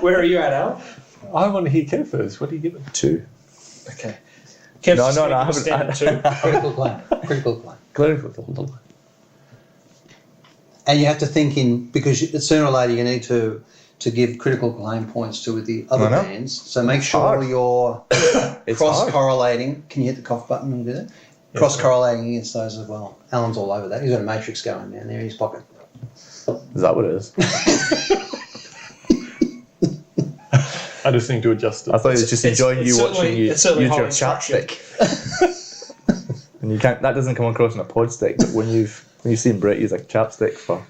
Where are you at, Al? I want to hear Kev first. What do you give it? 2. Okay. Kev's No, just no, making I a haven't- stand at 2. Critical acclaim. Critical acclaim. Clerical. And you have to think in, because sooner or later you need to give critical acclaim points to the other I know. bands. So make sure hard. you're It's cross-correlating. Can you hit the cough button when you do that? Cross-correlating against those as well. Alan's all over that. He's got a matrix going down there in his pocket. Is that what it is? I just need to adjust it. I thought it was just enjoying you watching you it's certainly use your highly structured. chapstick. And you can't. That doesn't come across in a pod stick. But when you've seen Brett use a chapstick for,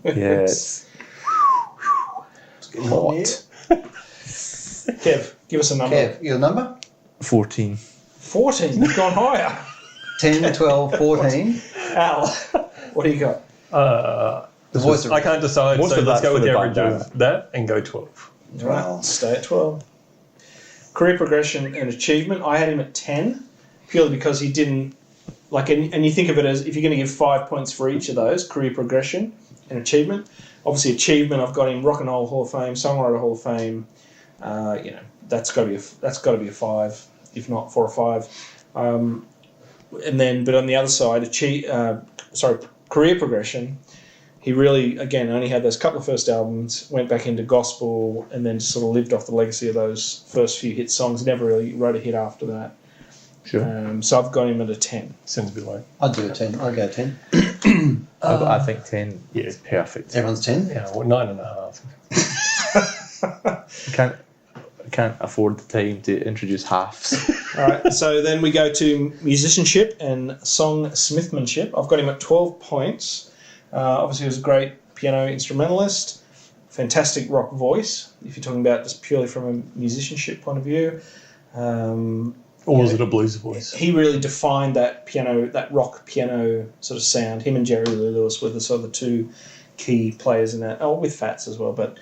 yeah, it's hot. Kev, give us a number. Kev, your number? 14. 14. You've gone higher. 10, 12, 14. Al, what do you got? The voice of I can't decide, Most so of let's that's go with for the the average bandana. of that and go 12. Right, stay at 12. Career progression and achievement, I had him at 10, purely because he didn't, like, and you think of it as, if you're going to give 5 points for each of those, career progression and achievement, obviously achievement, I've got him Rock and Roll Hall of Fame, Songwriter Hall of Fame, that's got to be a 5, if not 4 or 5. And then, but on the other side, career progression, he really, again, only had those couple of first albums, went back into gospel, and then just sort of lived off the legacy of those first few hit songs. Never really wrote a hit after that. Sure. So I've got him at a 10. Sounds a bit low. I'd do a 10. I'd go 10. I think 10 is perfect. Everyone's 10? Yeah, well, 9.5. Can't afford the time to introduce halves. All right, so then we go to musicianship and song-smithmanship. I've got him at 12 points. Obviously, he was a great piano instrumentalist, fantastic rock voice, if you're talking about just purely from a musicianship point of view. Or was it a blues voice? He really defined that piano, that rock piano sort of sound. Him and Jerry Lee Lewis were the sort of the two key players in that. Oh, with Fats as well, but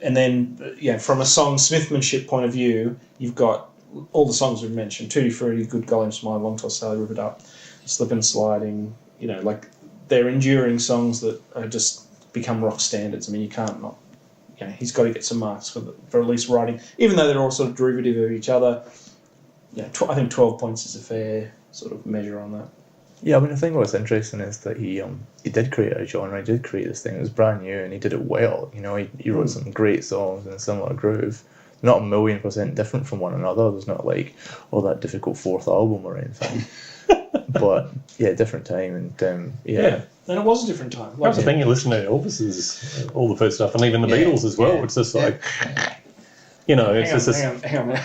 And then, from a songsmithmanship point of view, you've got all the songs we've mentioned: Tutti Frutti, Good Golden Smile, Long Tall Sally, Rip It Up, Slip and Sliding. They're enduring songs that are just become rock standards. I mean, you can't not. He's got to get some marks for at least writing, even though they're all sort of derivative of each other. I think 12 points is a fair sort of measure on that. Yeah, I mean, I think what's interesting is that he did create a genre, he did create this thing, it was brand new, and he did it well. He wrote some great songs in a similar groove, not 1,000,000% different from one another. There's not like, that difficult fourth album or anything. But, different time, and and it was a different time. That's the thing, you listen to Elvis's, all the first stuff, and even the Beatles as well. It's just like, Hang on.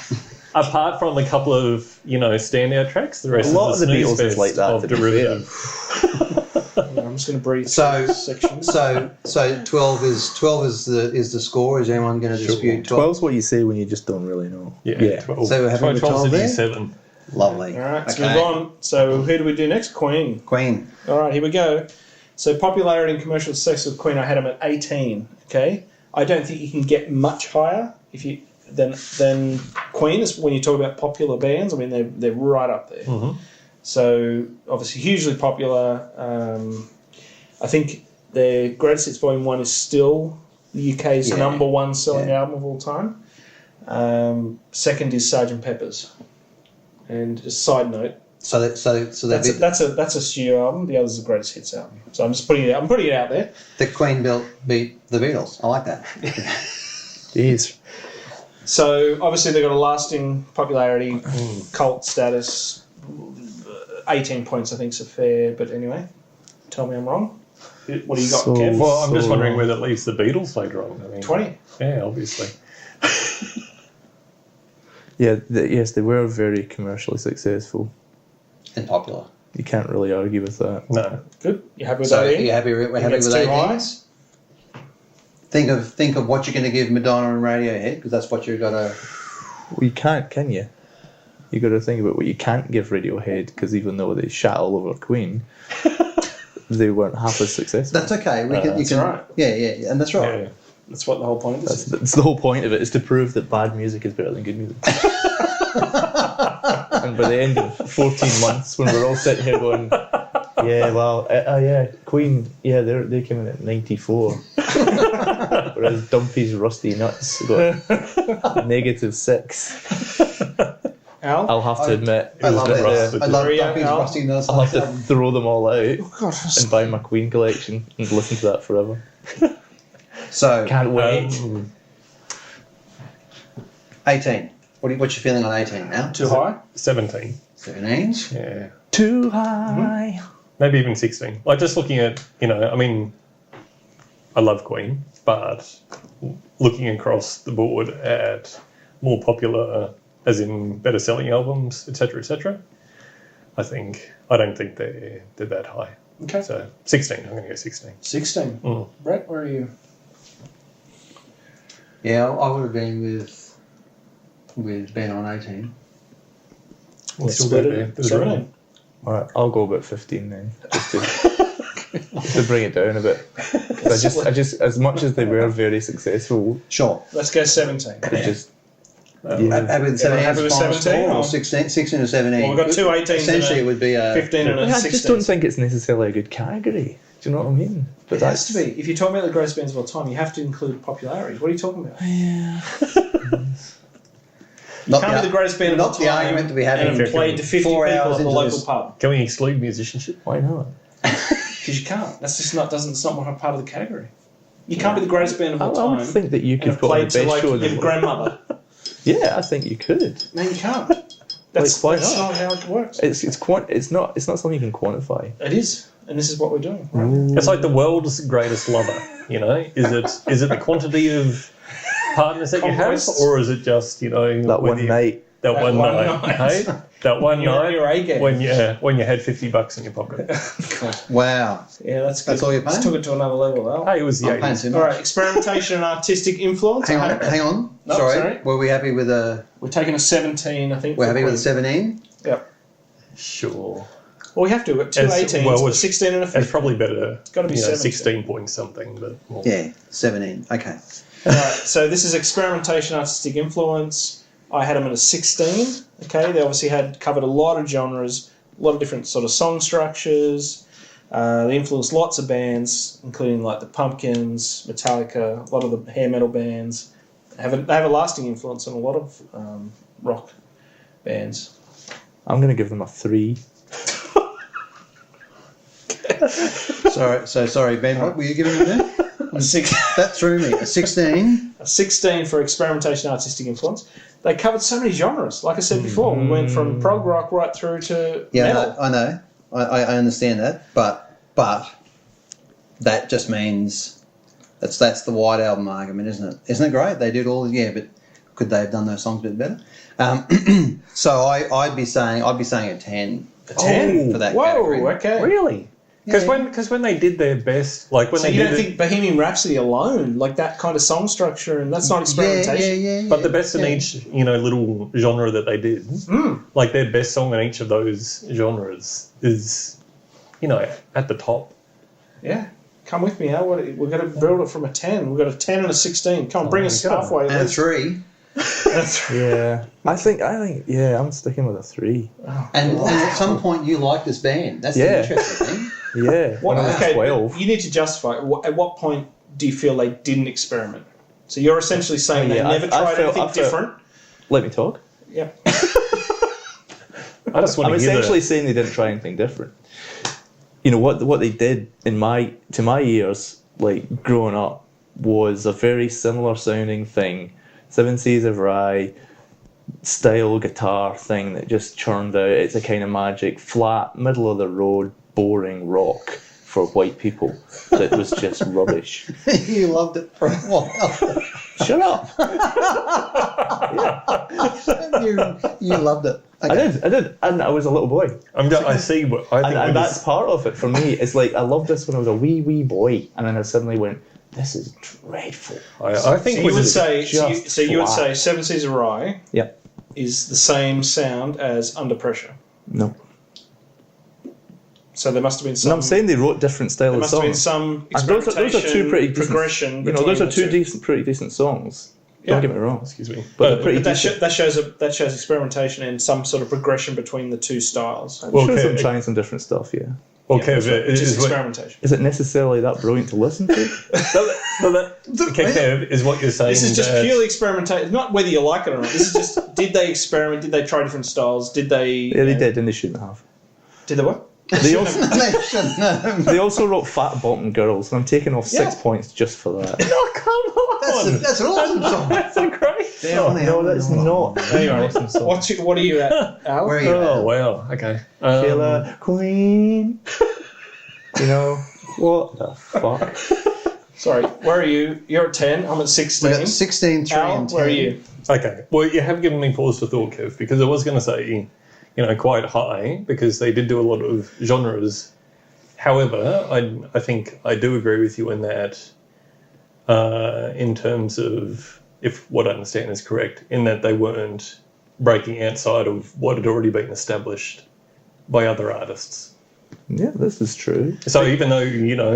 Apart from a couple of, standout tracks, the rest a lot of the Beatles snooze is like that. of derivative. I'm just going to breathe So- this section. So 12 is the score. Is anyone going to dispute 12? 12's what you say when you just don't really know. Yeah. 12. So we're having with 12 there? 7. Lovely. All right, let's move on. So who do we do next? Queen. All right, here we go. So popularity and commercial success of Queen, I had them at 18. Okay, I don't think you can get much higher than Queen is when you talk about popular bands. I mean, they're right up there. Mm-hmm. So obviously hugely popular. I think their Greatest Hits Volume 1 is still the UK's number one selling album of all time. Second is Sgt. Pepper's. And just a side note, So that's a studio album. The other's the Greatest Hits album. So I'm just putting it. I'm putting it out there. the Queen beat the Beatles. I like that. Jeez. So obviously they've got a lasting popularity, cult status. 18 points I think is a fair. But anyway, tell me I'm wrong. What do you got, Kev? Well, I'm just wondering where that leaves the Beatles later on. I mean, 20. Yeah, obviously. Yeah, yes, they were very commercially successful. And popular. You can't really argue with that. No. Good. You happy with So that? are you happy? We're happy with 18. Think of what you're going to give Madonna and Radiohead, because that's what you've got to. Well, you can't, can you? You got to think about what you can't give Radiohead, because even though they shat all over Queen, they weren't half as successful. That's okay. You can. right. Yeah, and that's right. Yeah. That's what the whole point is. That's the whole point of it, is to prove that bad music is better than good music. And by the end of 14 months, when we're all sitting here going, Queen, they came in at 94. Whereas Dumpy's Rusty Nuts got -6. Al? I'll have to admit, I love Rusty. it. I love Maria, Dumpy's Al? Rusty Nuts. I'll have to throw them all out and buy my Queen collection and listen to that forever. So Can't wait. 18. What's your feeling on 18 now? Too high? 17. 17. Yeah. Too high. Maybe even 16. Like, just looking at, I mean, I love Queen, but looking across the board at more popular, as in better selling albums, etc., I don't think they're that high. Okay. So 16. I'm going to go 16. 16. Mm. Brett, where are you? Yeah, I would have been with Ben on 18. Let's Still split go it. there. There's 17. room. All right, I'll go about 15 then, just to bring it down a bit. 'Cause I just, as much as they were very successful, Sure. Let's go 17. it just Happy with 17 happy with final 17 score, or- or 16 or 17? Well, we've got two 18s Essentially, and it would be a 15 and a I 16. just don't think it's necessarily a good category. Do you know what I mean? But It has to be. If you're talking about the greatest bands of all time, you have to include popularity. What are you talking about? You can't be the greatest band of all not time the argument to be having and played to 50 4 people hours at the into local this. pub. Can we exclude musicianship? Why not? Because you can't. That's just not. It's not one part of the category. You can't be the greatest band of all I time. would think that you and could have put on the played to best like show in the your world. grandmother. Yeah, I think you could. No, you can't. That's why that's not? not how it works. It's not something you can quantify. It is, and this is what we're doing. Right? It's like the world's greatest lover, Is it the quantity of partners that you have, Conquests. or is it just, That whether one you- night. That one night, hey? That one You're- night you're A-game. when you had $50 in your pocket. Wow. Yeah, that's good. That's all you're paying? Let's took it to another level, Al. Hey, it was the I'm paying 80s. too All much. right, experimentation and artistic influence. Hang on. No, sorry. sorry. Were we happy with a? We're taking a 17, I think. We're for happy with a Queen. 17. Yep. Sure. Well, we have to. We've got two It's- 18s, well, but it's- 16 and a 15. It's probably better. gotta be 17. 16 point something, but more. Yeah, 17. Okay. Right, so this is experimentation, artistic influence. I had them at a 16. Okay, they obviously covered a lot of genres, a lot of different sort of song structures. They influenced lots of bands, including like the Pumpkins, Metallica, a lot of the hair metal bands. They have a lasting influence on a lot of rock bands. I'm going to give them a 3. Sorry, Ben. What were you giving them then? That threw me. A 16. A 16 for experimentation, artistic influence. They covered so many genres. Like I said before, we went from prog rock right through to metal. I know. I understand that, but that just means that's the White Album argument, isn't it? Isn't it great? They did all, but could they have done those songs a bit better? So I'd be saying a 10. A 10 for that Whoa, category. okay. Really? Because when they did their best, like when So they you did don't think Bohemian Rhapsody alone, like that kind of song structure, and that's not experimentation? Yeah. But the best in each, little genre that they did, like their best song in each of those genres is, at the top. Yeah. Come with me, Al. We're going to build it from a 10. We've got a 10 and a 16. Come on, bring us halfway. And a 3. Yeah. I think, I'm sticking with a 3. And at some point you liked this band. That's the interesting thing. Yeah. When I was 12. You need to justify it. At what point do you feel they didn't experiment? So you're essentially saying they never tried anything different? Let me talk. Yeah. I just want I'm to hear essentially saying they didn't try anything different. What they did to my ears, like growing up, was a very similar sounding thing. 7 Seas of Rye style guitar thing that just churned out. It's a kind of magic, flat, middle of the road, boring rock for white people that was just rubbish. You loved it for a while. Shut up. You loved it. Okay. I did, and I was a little boy. I see what I think. And that's part of it for me. It's like I loved this when I was a wee boy, and then I suddenly went, "This is dreadful." I think So you would say, you would say 7 Seas of Rye is the same sound as Under Pressure. No. So there must have been some. No, I'm saying they wrote different style of songs. There must have been some experimentation, those are two pretty decent, progression. those are pretty decent songs. Yeah. Don't get me wrong. Excuse me. But that shows experimentation and some sort of progression between the two styles. Well, shows them trying some different stuff, yeah. Okay, which is experimentation. Is it necessarily that brilliant to listen to? Kev, is what you're saying. This is just purely experimentation. Not whether you like it or not. This is just, did they experiment? Did they try different styles? Did they... Yeah, they did, and they shouldn't have. Did they what? They also wrote Fat Bottom Girls, and I'm taking off 6 points just for that. No, come on! That's an awesome song. That's a great song. No, that's not. Anyway, awesome song. what are you at, Al? Where are you at? Oh, wow. Okay. Killer Queen. What the fuck? Sorry, where are you? You're at 10. I'm at 16. We got 16, 3 Al, and 10. where are you? Okay. Well, you have given me pause for thought, Kev, because I was going to say, quite high, because they did do a lot of genres. However, I think I do agree with you in that, in terms of, if what I understand is correct, in that they weren't breaking outside of what had already been established by other artists. Yeah, this is true. So even though,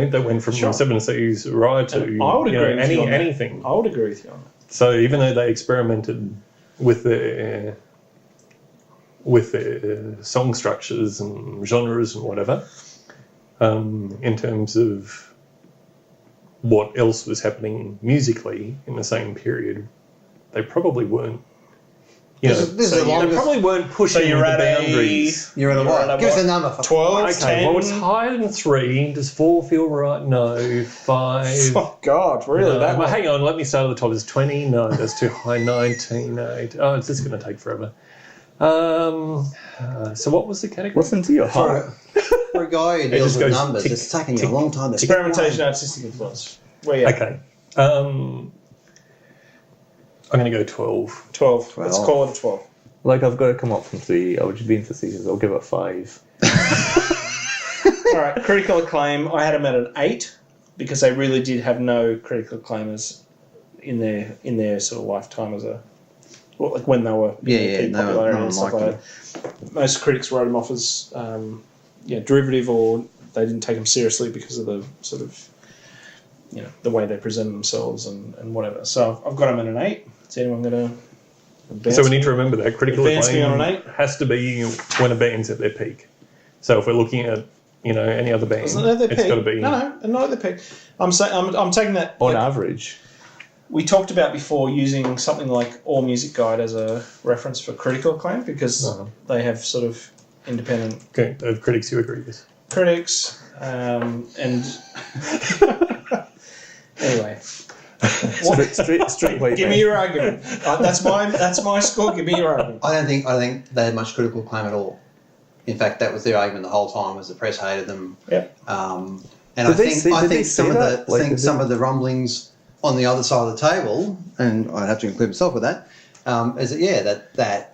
they went from 7 Seas right to I would agree with you on that. anything. I would agree with you on that. So even though they experimented with the song structures and genres and whatever, in terms of what else was happening musically in the same period, they probably weren't. They probably weren't pushing the boundaries. You're at a what? Give us a number. 12, Okay, 10. well, it's higher than 3. Does 4 feel right? No. 5. Oh, God, really? No. That Well, one? hang on, let me start at the top. Is 20? No, that's too high. 19, 8. Oh, it's just going to take forever. So what was the category? Listen to your heart. For a guy who deals with numbers, it's taking you a long time to Experimentation, artistic influence. Where are you at? Okay. I'm going to go 12. 12. Let's call it a 12. Like, I've got to come up from 3. I would just be into facetious. I'll give it 5. All right, critical acclaim. I had them at an 8 because they really did have no critical acclaimers in their sort of lifetime as a... Well, like when they were peak popularity and stuff like that. Most critics wrote them off as derivative, or they didn't take them seriously because of the sort of the way they present themselves and whatever. So I've got them at an 8. Is anyone going to? So we need to remember that critical advance me on acclaim an 8? has to be when a band's at their peak. So if we're looking at any other band, Isn't that their it's peak? got to be No, they're not at their peak. I'm saying I'm taking that on average. We talked about before using something like All Music Guide as a reference for critical acclaim because they have sort of independent critics you agree with. Critics and anyway. Straight white. Give me your argument. That's my score. Give me your argument. I don't think they had much critical acclaim at all. In fact, that was their argument the whole time, was the press hated them. Yeah. And Did I they think say- I did think they some say of that? the Like, some of the rumblings on the other side of the table, and I'd have to include myself with that, is that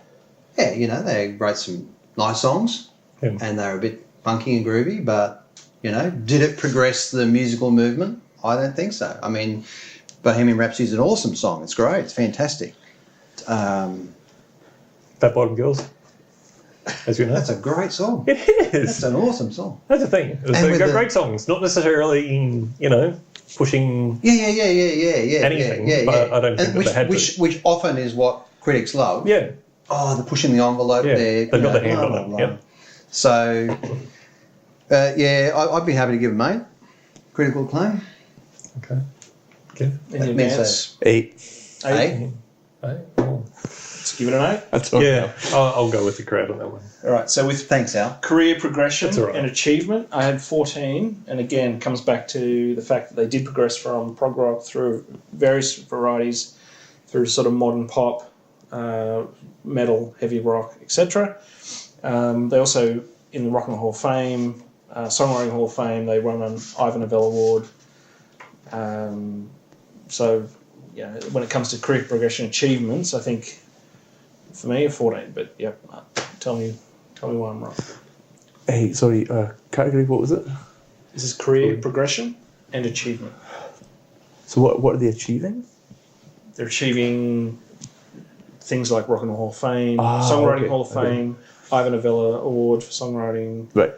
they wrote some nice songs, and they were a bit funky and groovy, but did it progress the musical movement? I don't think so. I mean, Bohemian Rhapsody is an awesome song. It's great. It's fantastic. Fat Bottom Girls, as you know. That's a great song. It is. That's an awesome song. That's the thing. They've got great songs, not necessarily pushing anything, but I don't think that they had to. Which often is what critics love. Yeah. Oh, they're pushing the envelope there. They've got the hand on it. Yep. So, I'd be happy to give them 8. Critical acclaim. Okay. In That means advance. 8. 8. Let's give it an 8. That's okay. Yeah, I'll go with the crowd on that one. All right. So with Thanks, Al. career progression That's all right. and achievement, I had 14, and again comes back to the fact that they did progress from prog rock through various varieties, through sort of modern pop, metal, heavy rock, etc. They also, in the Rock and Roll Hall of Fame, Songwriting Hall of Fame, they won an Ivor Novello Award. So, when it comes to career progression achievements, I think for me a 14. But tell me why I'm wrong. Hey, sorry. Category. What was it? This is career progression and achievement. So what are they achieving? They're achieving things like Rock and Roll Hall of Fame, Ah, Songwriting okay, Hall of okay. Fame, Ivor Novello Award for songwriting, Right.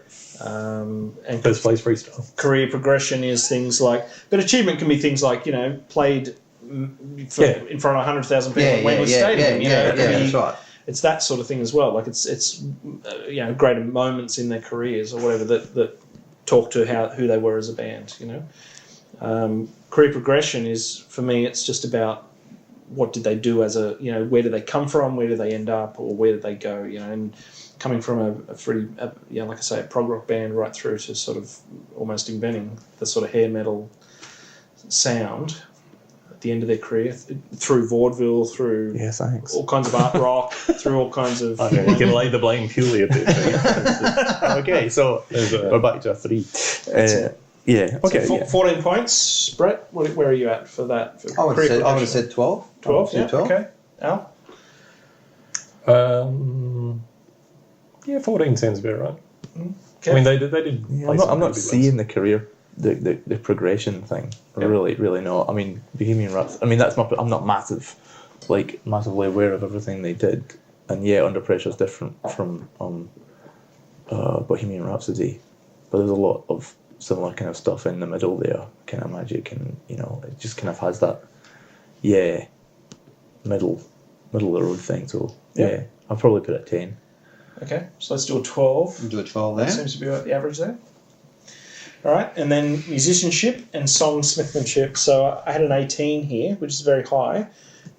and First place freestyle. career progression is things like. But achievement can be things like played in front of 100,000 people at Wembley Stadium. That's right. It's that sort of thing as well. Like it's greater moments in their careers or whatever that talk to who they were as a band. Career progression is, for me, it's just about what did they do as a where did they come from, where did they end up, or where did they go. And coming from a pretty like I say, a prog rock band right through to sort of almost inventing the sort of hair metal sound at the end of their career, through vaudeville, through Thanks. all kinds of art rock, through all kinds of. I know, you can lay the blame purely at their Okay, so we're back to a 3. Yeah. Okay. So 14 points, Brett. Where are you at for that? For I would career have progression? said 12. 12. Yeah. 12. Okay. Al. 14 sounds about right. Okay. I mean, they did. Yeah, play I'm some not pretty big seeing the career, the progression thing. Yeah. Really not. I mean, Bohemian Rhapsody. I mean, I'm not massively aware of everything they did, and Under Pressure is different from Bohemian Rhapsody, but there's a lot of similar kind of stuff in the middle there, kind of magic, and it just kind of has that, middle of the road thing. So I'll probably put it 10. Okay. So let's do a 12. Do a 12 That there. seems to be about the average there. All right, and then musicianship and songsmithmanship. So I had an 18 here, which is very high,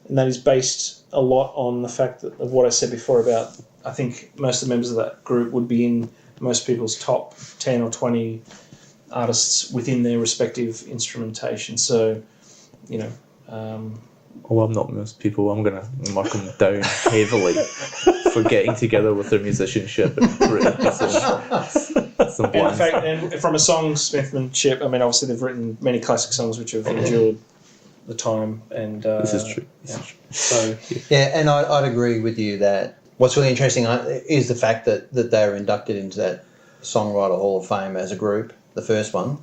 and that is based a lot on the fact of what I said before about I think most of the members of that group would be in most people's top 10 or 20 artists within their respective instrumentation. So, I'm not most people. I'm going to mark them down heavily for getting together with their musicianship and written some And in blanks. fact, and from a songsmithmanship, I mean, obviously they've written many classic songs which have endured the time. And This is true. So And I'd agree with you that what's really interesting is the fact that they were inducted into that Songwriter Hall of Fame as a group, the first one,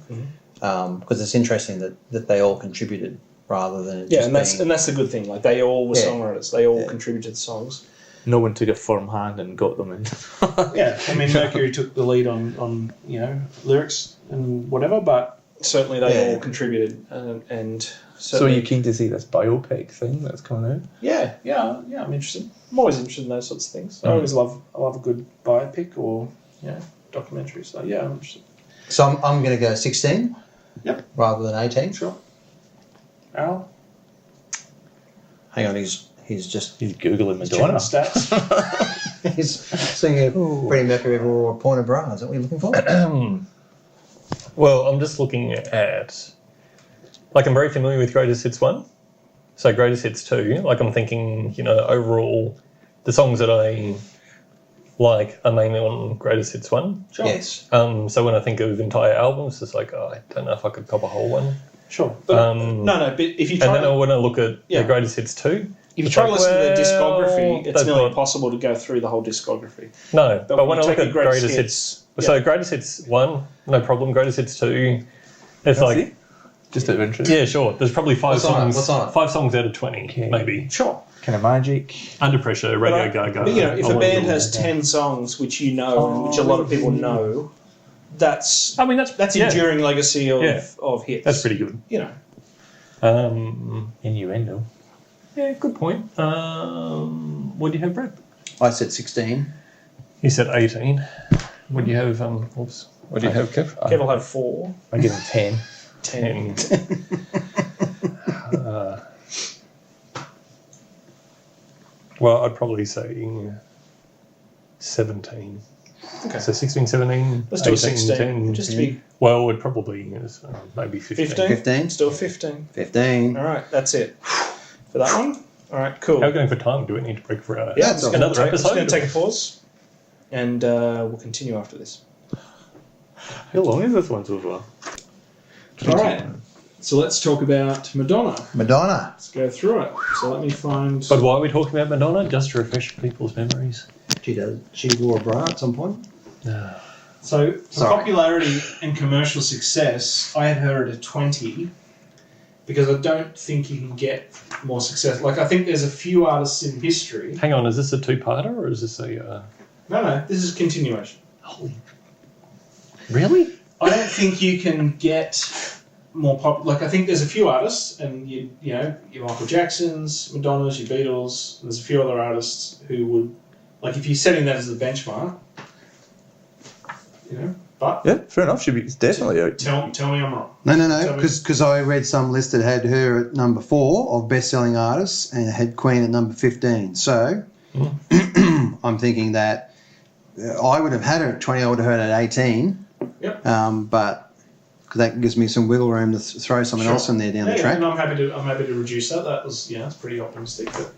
because it's interesting that they all contributed rather than and that's the good thing. Like they all were songwriters. They all contributed to songs. No one took a firm hand and got them in. I mean Mercury took the lead on lyrics and whatever, but certainly they Yeah. all contributed, and So certainly, you're keen to see this biopic thing that's coming out? yeah, I'm interested. I'm always interested in those sorts of things. I love a good biopic or documentary. So yeah, I'm interested. So I'm going to go 16. Yep. Rather than 18. Sure. Al, Hang on, he's just He's googling checking Madonna. the stats. he's seeing if Freddie Mercury ever wore a pointed bra. Is that what you're looking for? Well, I'm just looking at, like, I'm very familiar with Greatest Hits 1, so Greatest Hits 2, like, I'm thinking, overall, the songs that I like are mainly on Greatest Hits 1. Sure. Yes. So when I think of entire albums, it's like, I don't know if I could cop a whole one. Sure. But, but if you try And then when I look at the Greatest Hits 2, if you try to listen to the discography, it's they've nearly got- impossible to go through the whole discography. No, but when I you look take at the Greatest Hits, so Greatest Hits 1, no problem. Greatest Hits 2, it's like, Just out of interest. yeah, sure. There's probably What's on it? What's on it? 5 songs out of 20, maybe. Sure. Kind of magic. Under Pressure, Radio Gaga. But, if a All band of has 10 songs which you know and which a lot of people know, that's I mean, that's enduring legacy of hits. That's pretty good. Innuendo. Yeah, good point. What do you have, Brad? I said 16. You said 18. What do you have? What do you have, Kev? Kev will have 4. I give him 10. 10. Well, I'd probably say 17. Okay. So 16, 17, Let's do a 18, 16. 10. Just to be Well, it probably is maybe 15. 15? 15. Let's do a 15. 15. All right, that's it for that one. All right, cool. How are we going for time? Do we need to break for Yeah, it's I'm another just going to episode? take a pause, and we'll continue after this. How long is this one so far? All right, so let's talk about Madonna. Madonna. Let's go through it. So let me find... But why are we talking about Madonna? Just to refresh people's memories. She wore a bra at some point. No. So, for Sorry. popularity and commercial success, I had her at a 20 because I don't think you can get more success. Like, I think there's a few artists in history. Hang on, is this a two-parter or is this a... No, this is continuation. Holy... Really? I don't think you can get more pop. Like, I think there's a few artists, and your Michael Jacksons, Madonnas, your Beatles. There's a few other artists who would, like, if you're setting that as the benchmark, But Yeah, fair enough. It's definitely out. tell me I'm wrong. No, Tell me. because I read some list that had her at number 4 of best-selling artists and it had Queen at number 15. So I'm thinking that I would have had her at 20. I would have had her at 18. Yep. But because that gives me some wiggle room to throw something else in there down the track. And I'm happy to reduce that. That was it's pretty optimistic. But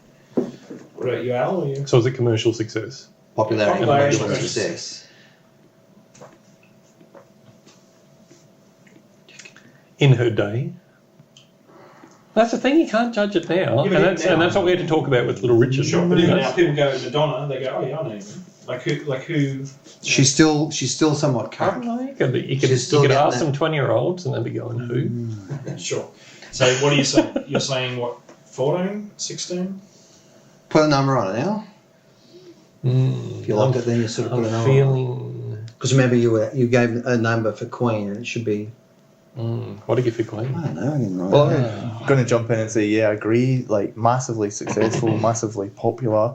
what about you, Al? Are you? So is it commercial success? Popularity and Popularity commercial versus- success. In her day? That's the thing, you can't judge it now. Yeah, but and even that's now- and that's what we had to talk about with Little Richard. Sure, but even now people go Madonna. They go, oh yeah, I know you. Like who? She's still somewhat I current. don't know, you She's still could getting ask that. some 20-year-olds and they'd be going, who? Yeah, sure. So what are you saying? You're saying what? 14, 16? Put a number on it now. If you liked it, then you sort of I'm put a number on it. feeling... Because remember, you gave a number for Queen, and it should be. what do you give for Queen? I don't know. I didn't write Well, it. I'm going to jump in and say, yeah, I agree. Like, massively successful, massively popular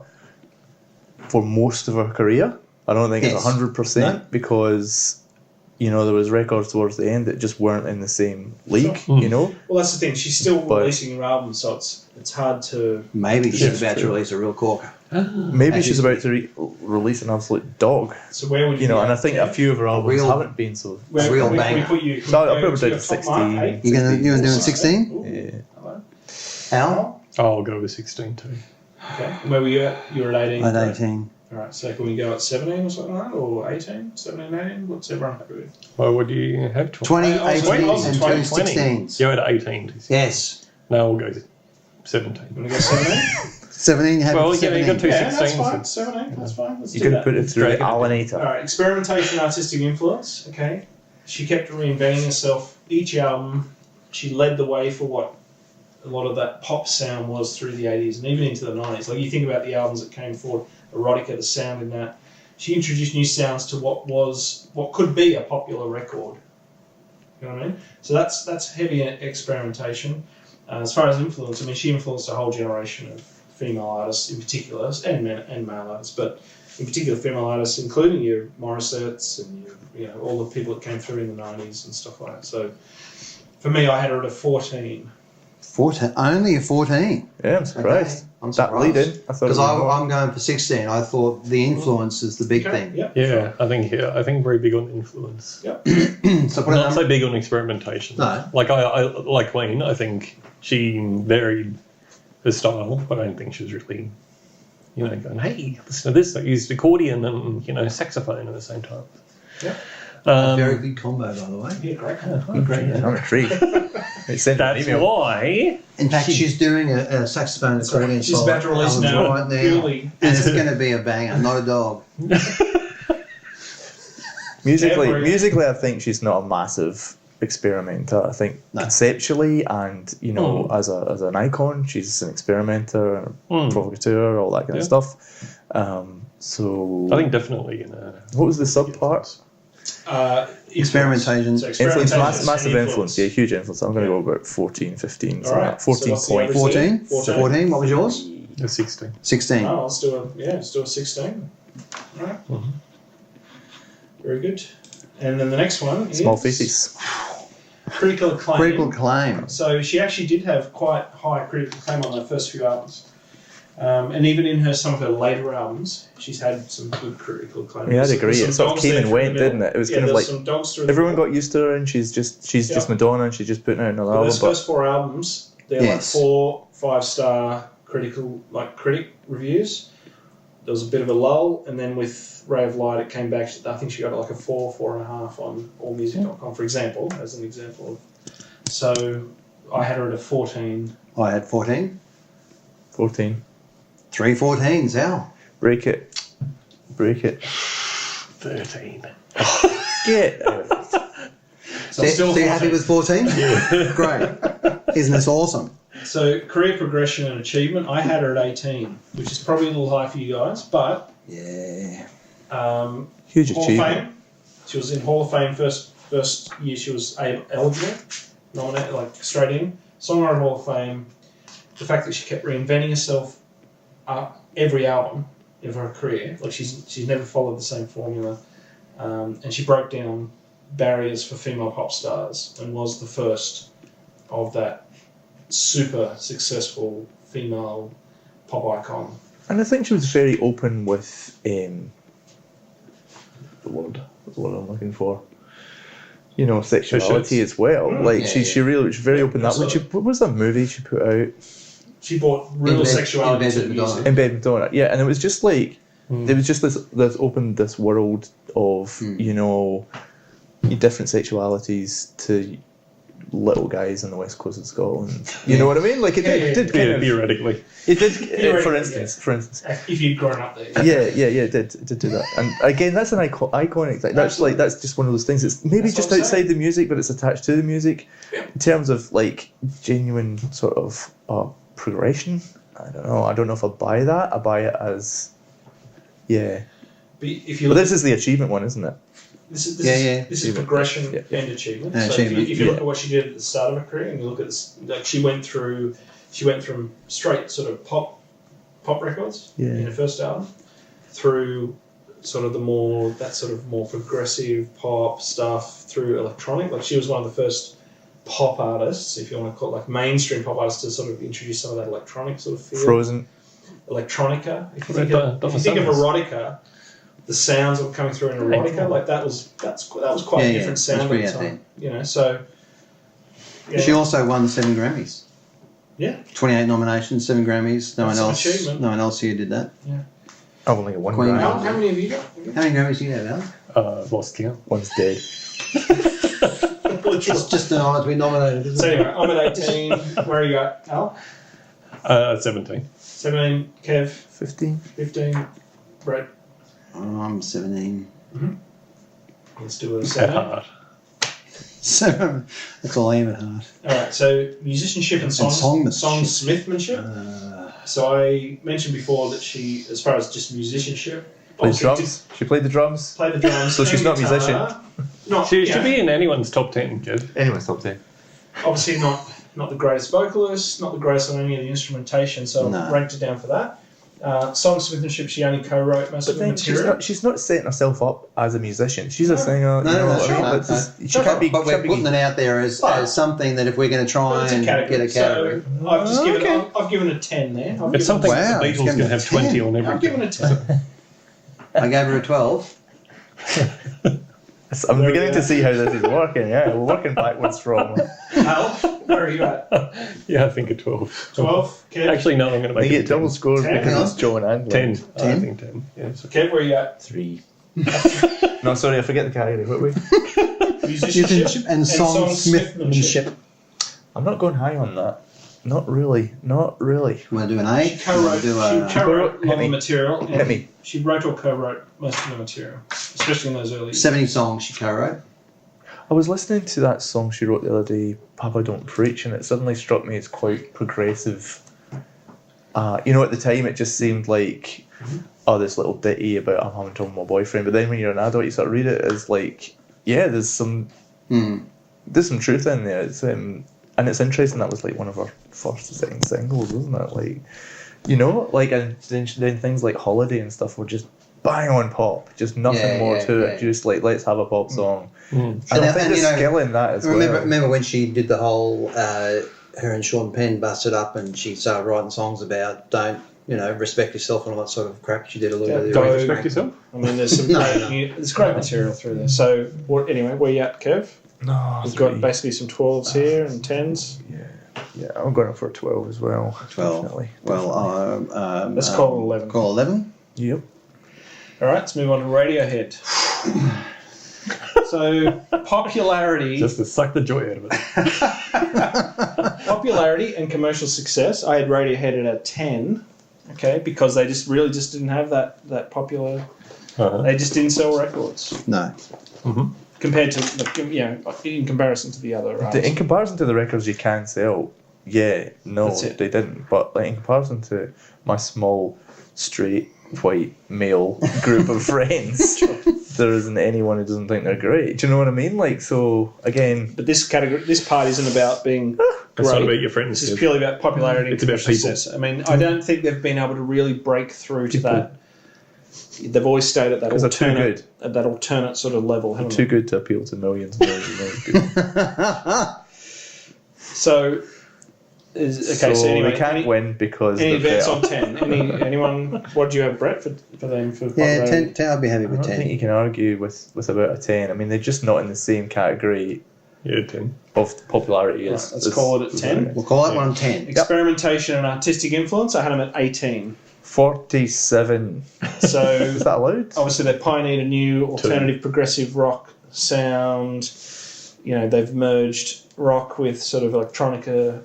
for most of her career. I don't think Yes. it's 100% No. because, there was records towards the end that just weren't in the same league, Well, that's the thing. She's still But- releasing her album, so it's hard to. Maybe she's Yes, about to true. release a real corker. Maybe As she's you- about to release an absolute dog, So where would you? and I think a few of her albums real- haven't been so. Where, real we banger. put you. So I'll go put her to down to your top mark, 16. eight? You gonna doing Ooh, 16? Ooh, Yeah. hello. Al? I'll go with 16 too. Okay. And where were you at? You were at 18. At correct? 18. All right. So can we go at 17 or something like that, or 18, 17, 18? What's everyone happy with? Well, what do you have? 20, I was 18, waiting on and 20. 2 16s. You're at 18. Yes. No, we'll go 17. You want to go 17? 17, have Well, yeah, 17. you got two Yeah, that's 16s. fine. 17. That's fine. Let's You do could that. put it through the Drag it. All Alanator. right, experimentation, artistic influence. Okay, she kept reinventing herself. Each album, she led the way for what a lot of that pop sound was through the 80s and even into the 90s. Like you think about the albums that came forward, Erotica, the sound in that. She introduced new sounds to what could be a popular record. You know what I mean? So that's heavy experimentation. As far as influence, I mean, she influenced a whole generation of female artists in particular, and male artists, but in particular female artists, including your Morissettes and your, all the people that came through in the 90s and stuff like that. So for me, I had her at a 14. 14? Only a 14? Yeah, I'm surprised. Okay. I'm that surprised. lead in. Because I'm going for 16. I thought the influence is the big thing. Yep. Yeah, I think very big on influence. Yep. So Not so big on experimentation. No. Like I like Queen. I think she varied her style, but I don't think she was really, going, hey, listen to this. I used accordion and saxophone at the same time. Yeah. A very good combo, by the way. Yeah, great. Great. I'm intrigued. That's why. In fact, she's doing a saxophone accordion She's about to release album now. right now, Purely. and it's going to be a banger, not a dog. Musically, I think she's not a massive experimenter. I think conceptually and as an icon, she's an experimenter, provocateur, all that kind of stuff. So I think definitely. What was the sub part? Experimentation. So Influence, experimentation massive and influence. Yeah, huge influence. I'm going to go about 14, 15. All right. 14 So point. what's the average? 14? What was yours? 16. 16. Oh, let's do a 16. All right. Mm-hmm. Very good. And then the next one is Small faces. critical acclaim. Critical acclaim. So she actually did have quite high critical acclaim on her first few albums. And even in some of her later albums, she's had some good critical acclaim. Yeah, I'd agree. It sort of came and went, didn't it? It was kind of like some dogs through everyone got used to her, and she's just Madonna, and she's just putting out another album. Those first 4 albums, they're like 4 5-star critic reviews. There was a bit of a lull, and then with Ray of Light, it came back. I think she got like a 4.5 on AllMusic.com, for example, as an example. So I had her at a 14. I had 14. 14. 3 14s, Al. Break it. 13. Get out. So still you happy 14. with 14? Yeah. Great. Isn't this awesome? So career progression and achievement, I had her at 18, which is probably a little high for you guys, but Yeah. Huge Hall of achievement. Fame. She was in Hall of Fame first year she was eligible, nominated, like straight in. Songwriter Hall of Fame. The fact that she kept reinventing herself every album of her career, like she's never followed the same formula, and she broke down barriers for female pop stars and was the first of that super successful female pop icon. And I think she was very open with the word I'm looking for. Sexuality as well. Like she really was very open that way. What was that movie she put out? She brought real sexuality In to Bed with music. In Bed with Madonna. Yeah, and it was just like there was just this opened this world of different sexualities to little guys on the west coast of Scotland. You know what I mean? Like it did kind of, Theoretically. it did for instance. If you'd grown up there. It did do that. And again, that's an iconic thing. That's just one of those things. It's maybe That's just what I'm outside saying. the music, but it's attached to the music. Yeah. In terms of like genuine sort of progression, I don't know if I buy that. I buy it as But if you But look, this is the achievement one, isn't it? this is progression Yeah. and achievement. And So achievement, if you look at what she did at the start of her career, and you look at this, like she went from straight sort of pop records in her first album through sort of more progressive pop stuff through electronic. Like she was one of the first pop artists, if you want to call it like mainstream pop artists, to sort of introduce some of that electronic sort of feel. Frozen. Electronica. If you think of erotica, the sounds that were coming through in erotica, like that was quite a different sound at the time. So She also won 7 Grammys. Yeah. 28 nominations, 7 Grammys. No one else here did that. Yeah. I've only got one. Queen. Grammy. How many have you got? How many Grammys do you have, Al? Lost count. One's dead. It's just an honour to be nominated, isn't So it? anyway, I'm at 18. Where are you at, Al? 17. 17. Kev. 15. 15. Brett. Oh, I'm 17. Let's do a At 7. heart. So that's all I am at heart. All right. So musicianship and songsmithmanship. So I mentioned before that she, as far as just musicianship, Played drums. She played the drums. Played the drums. So she's not a musician. She should be in anyone's top 10, Jeff. Anyone's top 10. Obviously not the greatest vocalist, not the greatest on any of the instrumentation, so I've ranked her down for that. Songsmithship, she only co-wrote most of the material. She's not setting herself up as a musician. She's a singer. She can't be. But we're putting it out there as something that if we're going to try and get a category. So I've given a 10 there. It's something that the Beatles can have 20 on everything. I've given a 10. I gave her a 12. I'm beginning to see how this is working. Yeah, we're working backwards from. Al, where are you at? Yeah, I think a 12. 12. Kev? Actually, no, I'm going to make They it get double scores 10. because it's Joe and Andrew. 10. 10? I think 10. Yeah. So Kev, where are you at? 3. No, sorry, I forget the category. What were we? Musicianship and songsmithmanship. I'm not going high on that. Not really. Want to do an A? She co-wrote a lot of the material. Hit me. She wrote or co-wrote most of the material, especially in those early 70 songs she co-wrote. I was listening to that song she wrote the other day, Papa Don't Preach, and it suddenly struck me as quite progressive. At the time it just seemed like, this little ditty about I'm having trouble with my boyfriend, but then when you're an adult you sort of read it as like, there's some truth in there. It's, and it's interesting that was like one of our first or second singles, wasn't it? Like, and then things like Holiday and stuff were just bang on pop, just nothing more to it, just like let's have a pop song. And I think there's skill in that as well. Remember when she did the whole, her and Sean Penn busted up and she started writing songs about don't, respect yourself and all that sort of crap. She did a little bit of don't respect yourself? I mean, there's some there's great material through there. So, anyway, where you at, Kev? No, We've got basically some 12s here and 10s. Yeah, I'm going for a 12 as well. 12. Definitely. Well, let's call it 11. Call 11. Yep. All right, let's move on to Radiohead. So, popularity. Just to suck the joy out of it. Popularity and commercial success. I had Radiohead at a 10, okay, because they just didn't have that popular. They just didn't sell records. No. Mm-hmm. Compared to, in comparison to the other artists. In comparison to the records you can sell, they didn't. But in comparison to my small, straight, white, male group of friends, there isn't anyone who doesn't think they're great. Do you know what I mean? Like, so, again... But this part isn't about being great. It's not about your friends. It's purely about popularity and about people. success. I mean, I don't think they've been able to really break through to that. They've always stayed at that alternate sort of level. They're too good to appeal to millions and millions and millions. So anyway, they can't win because any they're events better. on 10? Anyone? What do you have, Brett, for them? For 10, I'd be happy with I don't 10. think you can argue with about a 10. I mean, they're just not in the same category. Yeah, 10. Of popularity. Right, let's call it at 10. We'll call that one 10. Experimentation and artistic influence. I had them at 18. 47. So is that allowed? Obviously, they pioneered a new alternative progressive rock sound. They've merged rock with sort of electronica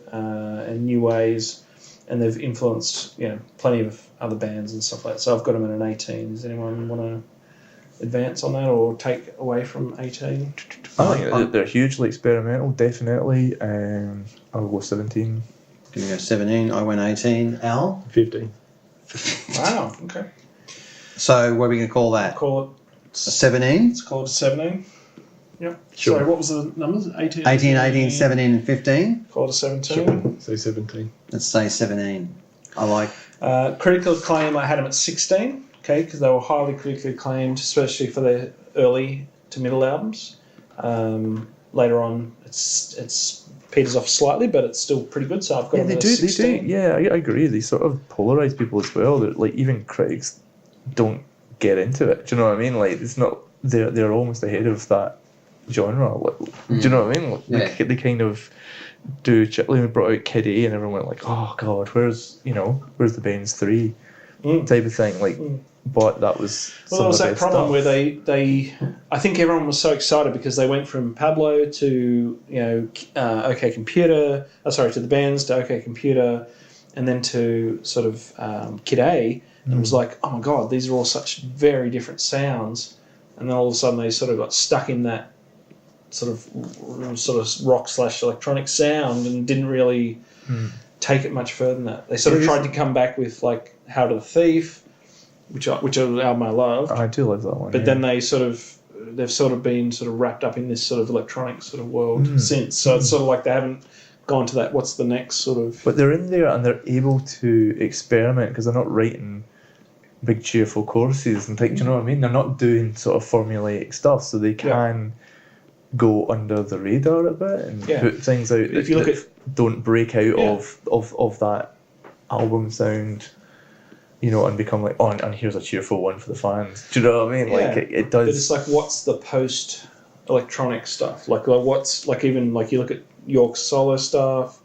and new ways, and they've influenced plenty of other bands and stuff like that. So I've got them at an 18. Does anyone want to advance on that or take away from 18? I think they're hugely experimental, definitely. I'll go 17. Can you go 17? I went 18. Al? 15. Wow, okay. So what are we going to call that? Call it a 17? Let's call it a 17. Yep. Sure. Sorry, what was the numbers? 18, 18, 17 and 15? Call it a 17. Sure. Say 17. Let's say 17. I like... Critical acclaim, I had them at 16, okay, because they were highly critically acclaimed, especially for their early to middle albums. Later on, it's peters off slightly, but it's still pretty good. So I've got them at 16. They do. Yeah, I agree. They sort of polarize people as well. They're, like, even critics don't get into it. Do you know what I mean? Like, it's not. They're almost ahead of that genre. Like, do you know what I mean? Like, they kind of do. We brought out Kid A, and everyone went like, "Oh God, where's the Benz 3 type of thing?" Like. But that was there was that problem where they I think everyone was so excited because they went from Pablo to OK Computer, to the bands to OK Computer, and then to sort of Kid A, and it was like, oh my God, these are all such very different sounds, and then all of a sudden they sort of got stuck in that sort of rock/electronic sound and didn't really take it much further than that. They sort of tried to come back with like How to the Thief. which is an album I love. I do love that one. But then they've sort of been sort of wrapped up in this sort of electronic sort of world since. So it's sort of like they haven't gone to that. What's the next sort of? But they're in there and they're able to experiment because they're not writing big cheerful choruses and things. Do you know what I mean? They're not doing sort of formulaic stuff, so they can go under the radar a bit and put things out if you look at don't break out of that album sound. You know, and become like, oh, and here's a cheerful one for the fans. Do you know what I mean? Yeah. Like it does. But it's like, what's the post-electronic stuff? Like what's like even like you look at York's solo stuff.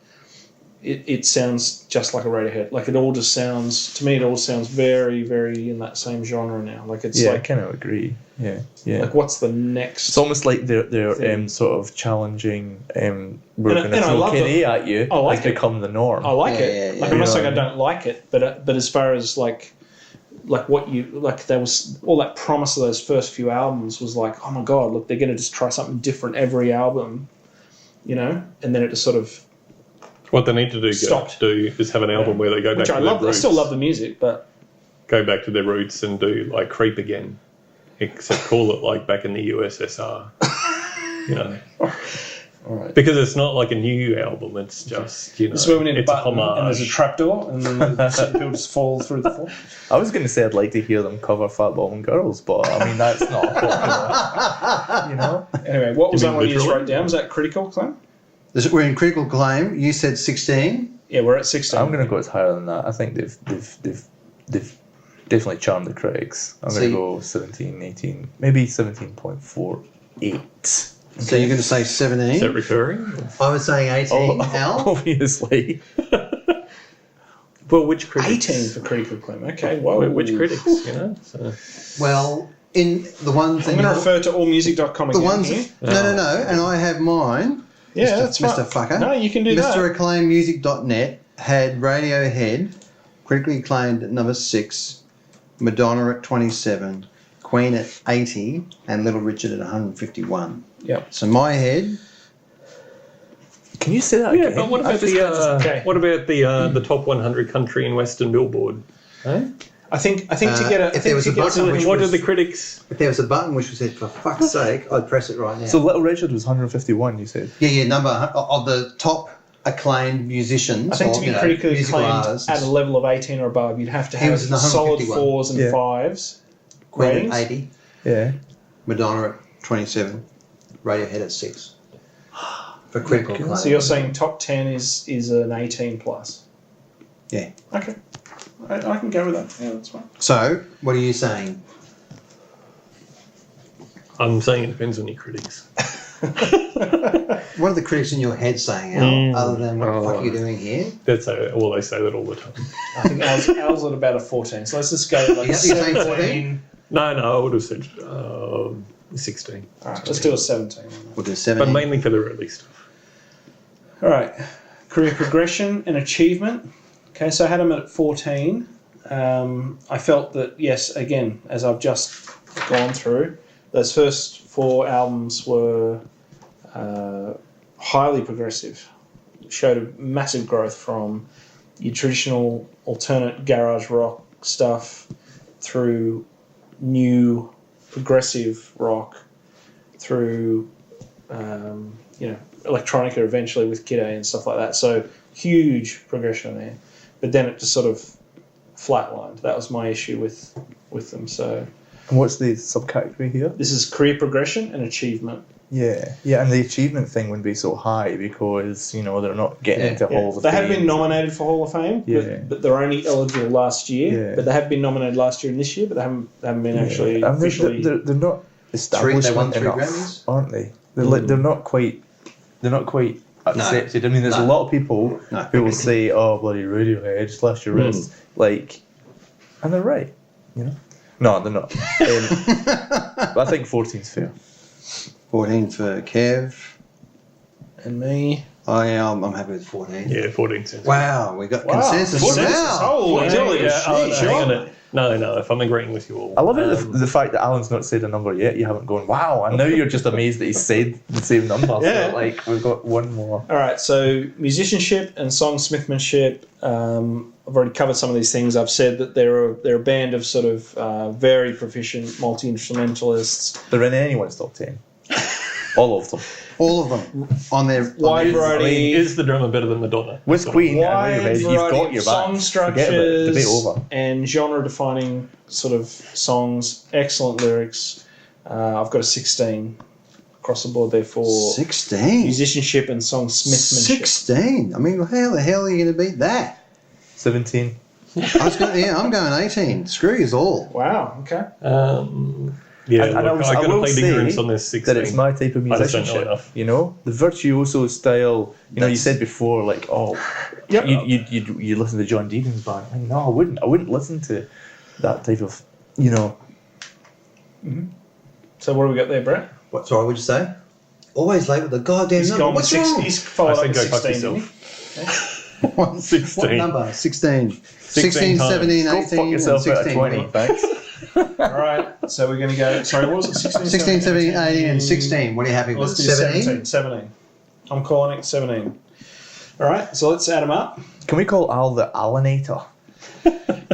It sounds just like a Radiohead. Like it all just sounds to me. It all sounds very, very in that same genre now. Like it's I kind of agree. Yeah. Like what's the next? It's almost like they're sort of challenging. We're going to throw Kenny at you. I like has it. Become the norm. I like it. Like I'm not saying I don't like it, but as far as like what you like, there was all that promise of those first few albums was like, oh my god, look, they're going to just try something different every album, you know, and then it just sort of. What they need to do is have an album where they go back to their roots. I still love the music, but go back to their roots and do like Creep again, except call it like back in the USSR. You know, all right. Because it's not like a new album. It's just This is where we need a it's button homage. and there's a trapdoor and then people just fall through the floor. I was going to say I'd like to hear them cover Fat Bottom Girls, but I mean that's not popular. You know. Anyway, what was that one you just literally? wrote down? Was that critical claim? We're in critical claim. You said 16. Yeah, we're at 16. I'm going to go as higher than that. I think they've definitely charmed the critics. I'm going to go 17, 18, maybe 17.48. So you're going to say 17? Is that recurring? I was saying 18. Al? Obviously. Well, which critics? 18 for critical claim. Okay, whoa. Which critics? You know. So. Well, in the one thing. I'm going to refer to allmusic.com again. The ones. Here. No. And I have mine. Yeah, Mr. that's fine. Mr. Fucker. No, you can do that. Mr. AcclaimedMusic.net had Radiohead critically acclaimed at number 6, Madonna at 27, Queen at 80, and Little Richard at 151. Yep. So my head. Can you say that Yeah, again? but what about the top 100 country and Western Billboard? Eh? I think to get a. If there was a button, What did the critics? If there was a button which said, for fuck's sake, I'd press it right now. So Little Richard was 151, you said? Yeah, number of the top acclaimed musicians. I think to be critically musical acclaimed artists. at a level of 18 or above, you'd have to He have was in the solid 151. 4s and Yeah. 5s. Queen ratings. at 80, Yeah. Madonna at 27, Radiohead at 6. For critical acclaim. So you're saying top 10 is an 18 plus? Yeah. Okay. I can go with that. Yeah, that's fine. So, what are you saying? I'm saying it depends on your critics. What are the critics in your head saying, Al, other than what the fuck are you doing here? That's well, they say that all the time. I think Al's at about a 14. So let's just go like You're saying 17. 14? No, I would have said 16. All right, let's do a 17. We'll do But 17. mainly for the early stuff. All right. Career progression and achievement. Okay, so I had him at 14. I felt that, yes, again, as I've just gone through, those first 4 albums were highly progressive. Showed a massive growth from your traditional alternate garage rock stuff through new progressive rock, through electronica eventually with Kid A and stuff like that. So huge progression there. But then it just sort of flatlined. That was my issue with them. So And what's the subcategory here? this is career progression and achievement. Yeah, and the achievement thing wouldn't be so high because, you know, they're not getting into Hall of They Fame. have been nominated for Hall of Fame, but they're only eligible last year. Yeah. But they have been nominated last year and this year, but they haven't been actually And officially. they're not established They won 3 enough, Grammys? aren't they? They're not quite accepted. I mean, there's a lot of people who will say, "Oh, bloody Radiohead, slash your wrist," like, and they're right, you know. No, they're not. But I think 14's fair. 14 for Kev. And me. I'm happy with 14. Yeah, 14 cents. Wow, we got consensus. 14 Wow. Holy moly. Hang on. No. If I'm agreeing with you all, I love it the fact that Alan's not said a number yet. You haven't gone, wow, and now you're just amazed that he said the same number. Yeah. So, like, we've got one more. All right, so musicianship and songsmithmanship. I've already covered some of these things. I've said that they're a band of sort of very proficient multi-instrumentalists. They're in anyone's top 10. All of them. All of them on their Wide variety. is the drummer better than Madonna? With Queen and Wide Radiohead, you've variety got of your song back. Forget about it. Debate structures over. and genre-defining sort of songs. Excellent lyrics. I've got a 16 across the board there for 16. musicianship and songsmithmanship. 16. I mean, how the hell are you going to beat that? 17. I'm going 18. Screw you all. Wow. Okay. Yeah, And look, I got to will play say ignorance on this 16. that it's my type of I just don't know musicianship. enough. You know, the virtuoso style. You know, you That's- said before, like, oh, Yep. you listen to John Deacon's band. Like, no, I wouldn't. I wouldn't listen to that type of, you know. So what do we got there, Brett? What, sorry, what'd you say? Always late with the goddamn He's number. gone with What's 6. wrong? He's followed I up said with go fuck 16, didn't yourself. he? What 16. number? 16. 16 16, times. 17, Go 18, fuck yourself and out of 16. 20. Thanks. All right. So we're going to go. Sorry, what was it? 16, 16, 17, 18, and 16. What are you happy with? Let's do 17. I'm calling it 17. All right. So let's add them up. Can we call Al the Alanator?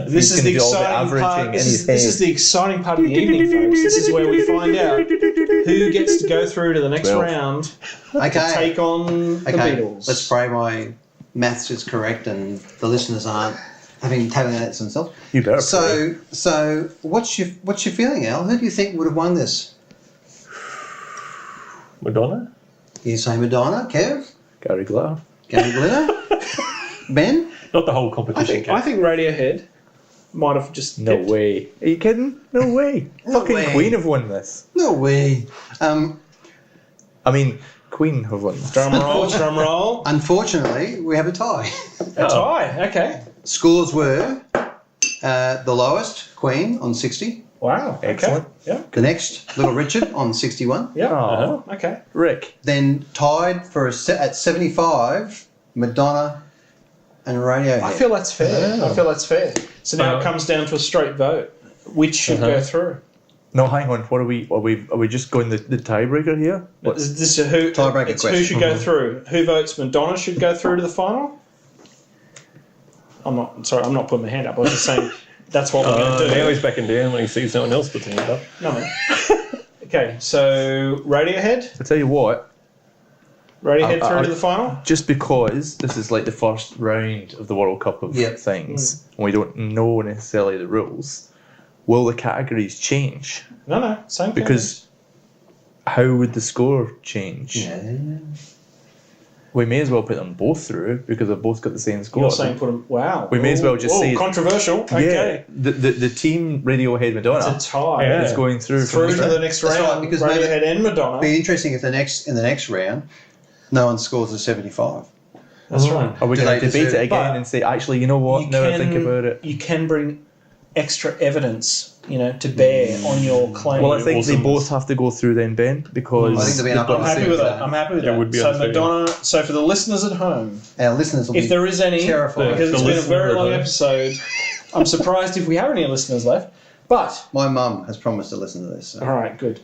This is gonna the do all the exciting averaging part. in This his is head. the exciting part of the evening, folks. This is where we find out who gets to go through to the next 12. round to Okay. take on the Okay. Beatles. Let's pray my maths is correct and the listeners aren't having tabulated themselves. You better. So what's your feeling, Al? Who do you think would have won this? Madonna? You say Madonna, Kev, Gary Glitter. Gary Glitter, Ben. Not the whole I competition. think Radiohead might have just No picked- way. Are you kidding? No way. No Fucking way. Queen have won this. No way. I mean, Queen have won this. Drum roll, drum roll. Unfortunately, we have a tie. A tie. Okay. Scores were the lowest, Queen on 60. Wow. Excellent. Okay. Yeah. The next, Little Richard on 61. Yeah. Oh. Okay. Rick. Then tied for at 75, Madonna and Radiohead. I feel that's fair. I feel that's fair. So now it comes down to a straight vote. Which should go through? No, hang on. What are we? Are we just going the tiebreaker here? What's This is who? Tiebreaker It's who question. should go through. Who votes Madonna should go through to the final? I'm not putting my hand up. I was just saying that's what we're going to do. Now he's backing down when he sees no one else puts their hand up. No, man. Okay, so Radiohead I tell you what. through I- to the final. Just because this is like the first round of the World Cup of Yep. things, and we don't know necessarily the rules, will the categories change? No, same. Because how would the score change? Yeah. We may as well put them both through because they've both got the same score. You're saying put them. Wow. We may as well just say- controversial. Okay. Yeah, the team Radiohead Madonna It's a tie. Yeah. is going through Through from to the next That's round. right, because maybe- Radiohead and Madonna. Be interesting if in the next round, no one scores a 75. That's right. Are we Do going to they debate deserve- it again but and say, actually, you know what? Now I think about it. You can bring extra evidence, to bear on your claim. Well, I think they Awesome. both have to go through then, Ben, because I think there'll be they've enough got I'm the happy same- with that. I'm happy with It that. would be So unfair. Madonna. So for the listeners at home, Our listeners will if be there is any, terrified. because it's The been a listener very at long home. episode, I'm surprised if we have any listeners left. But My mum has promised to listen to this. So. all right, good.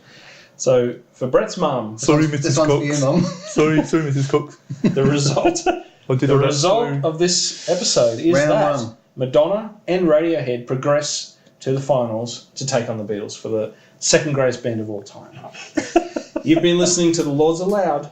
So for Brett's mum, Sorry, This Mrs. one's for you, Cox. Mum. Sorry, Mrs. Cox. the result. The result Sorry. of this episode is Round that one. Madonna and Radiohead progress to the finals to take on the Beatles for the second greatest band of all time. You've been listening to The Lords Aloud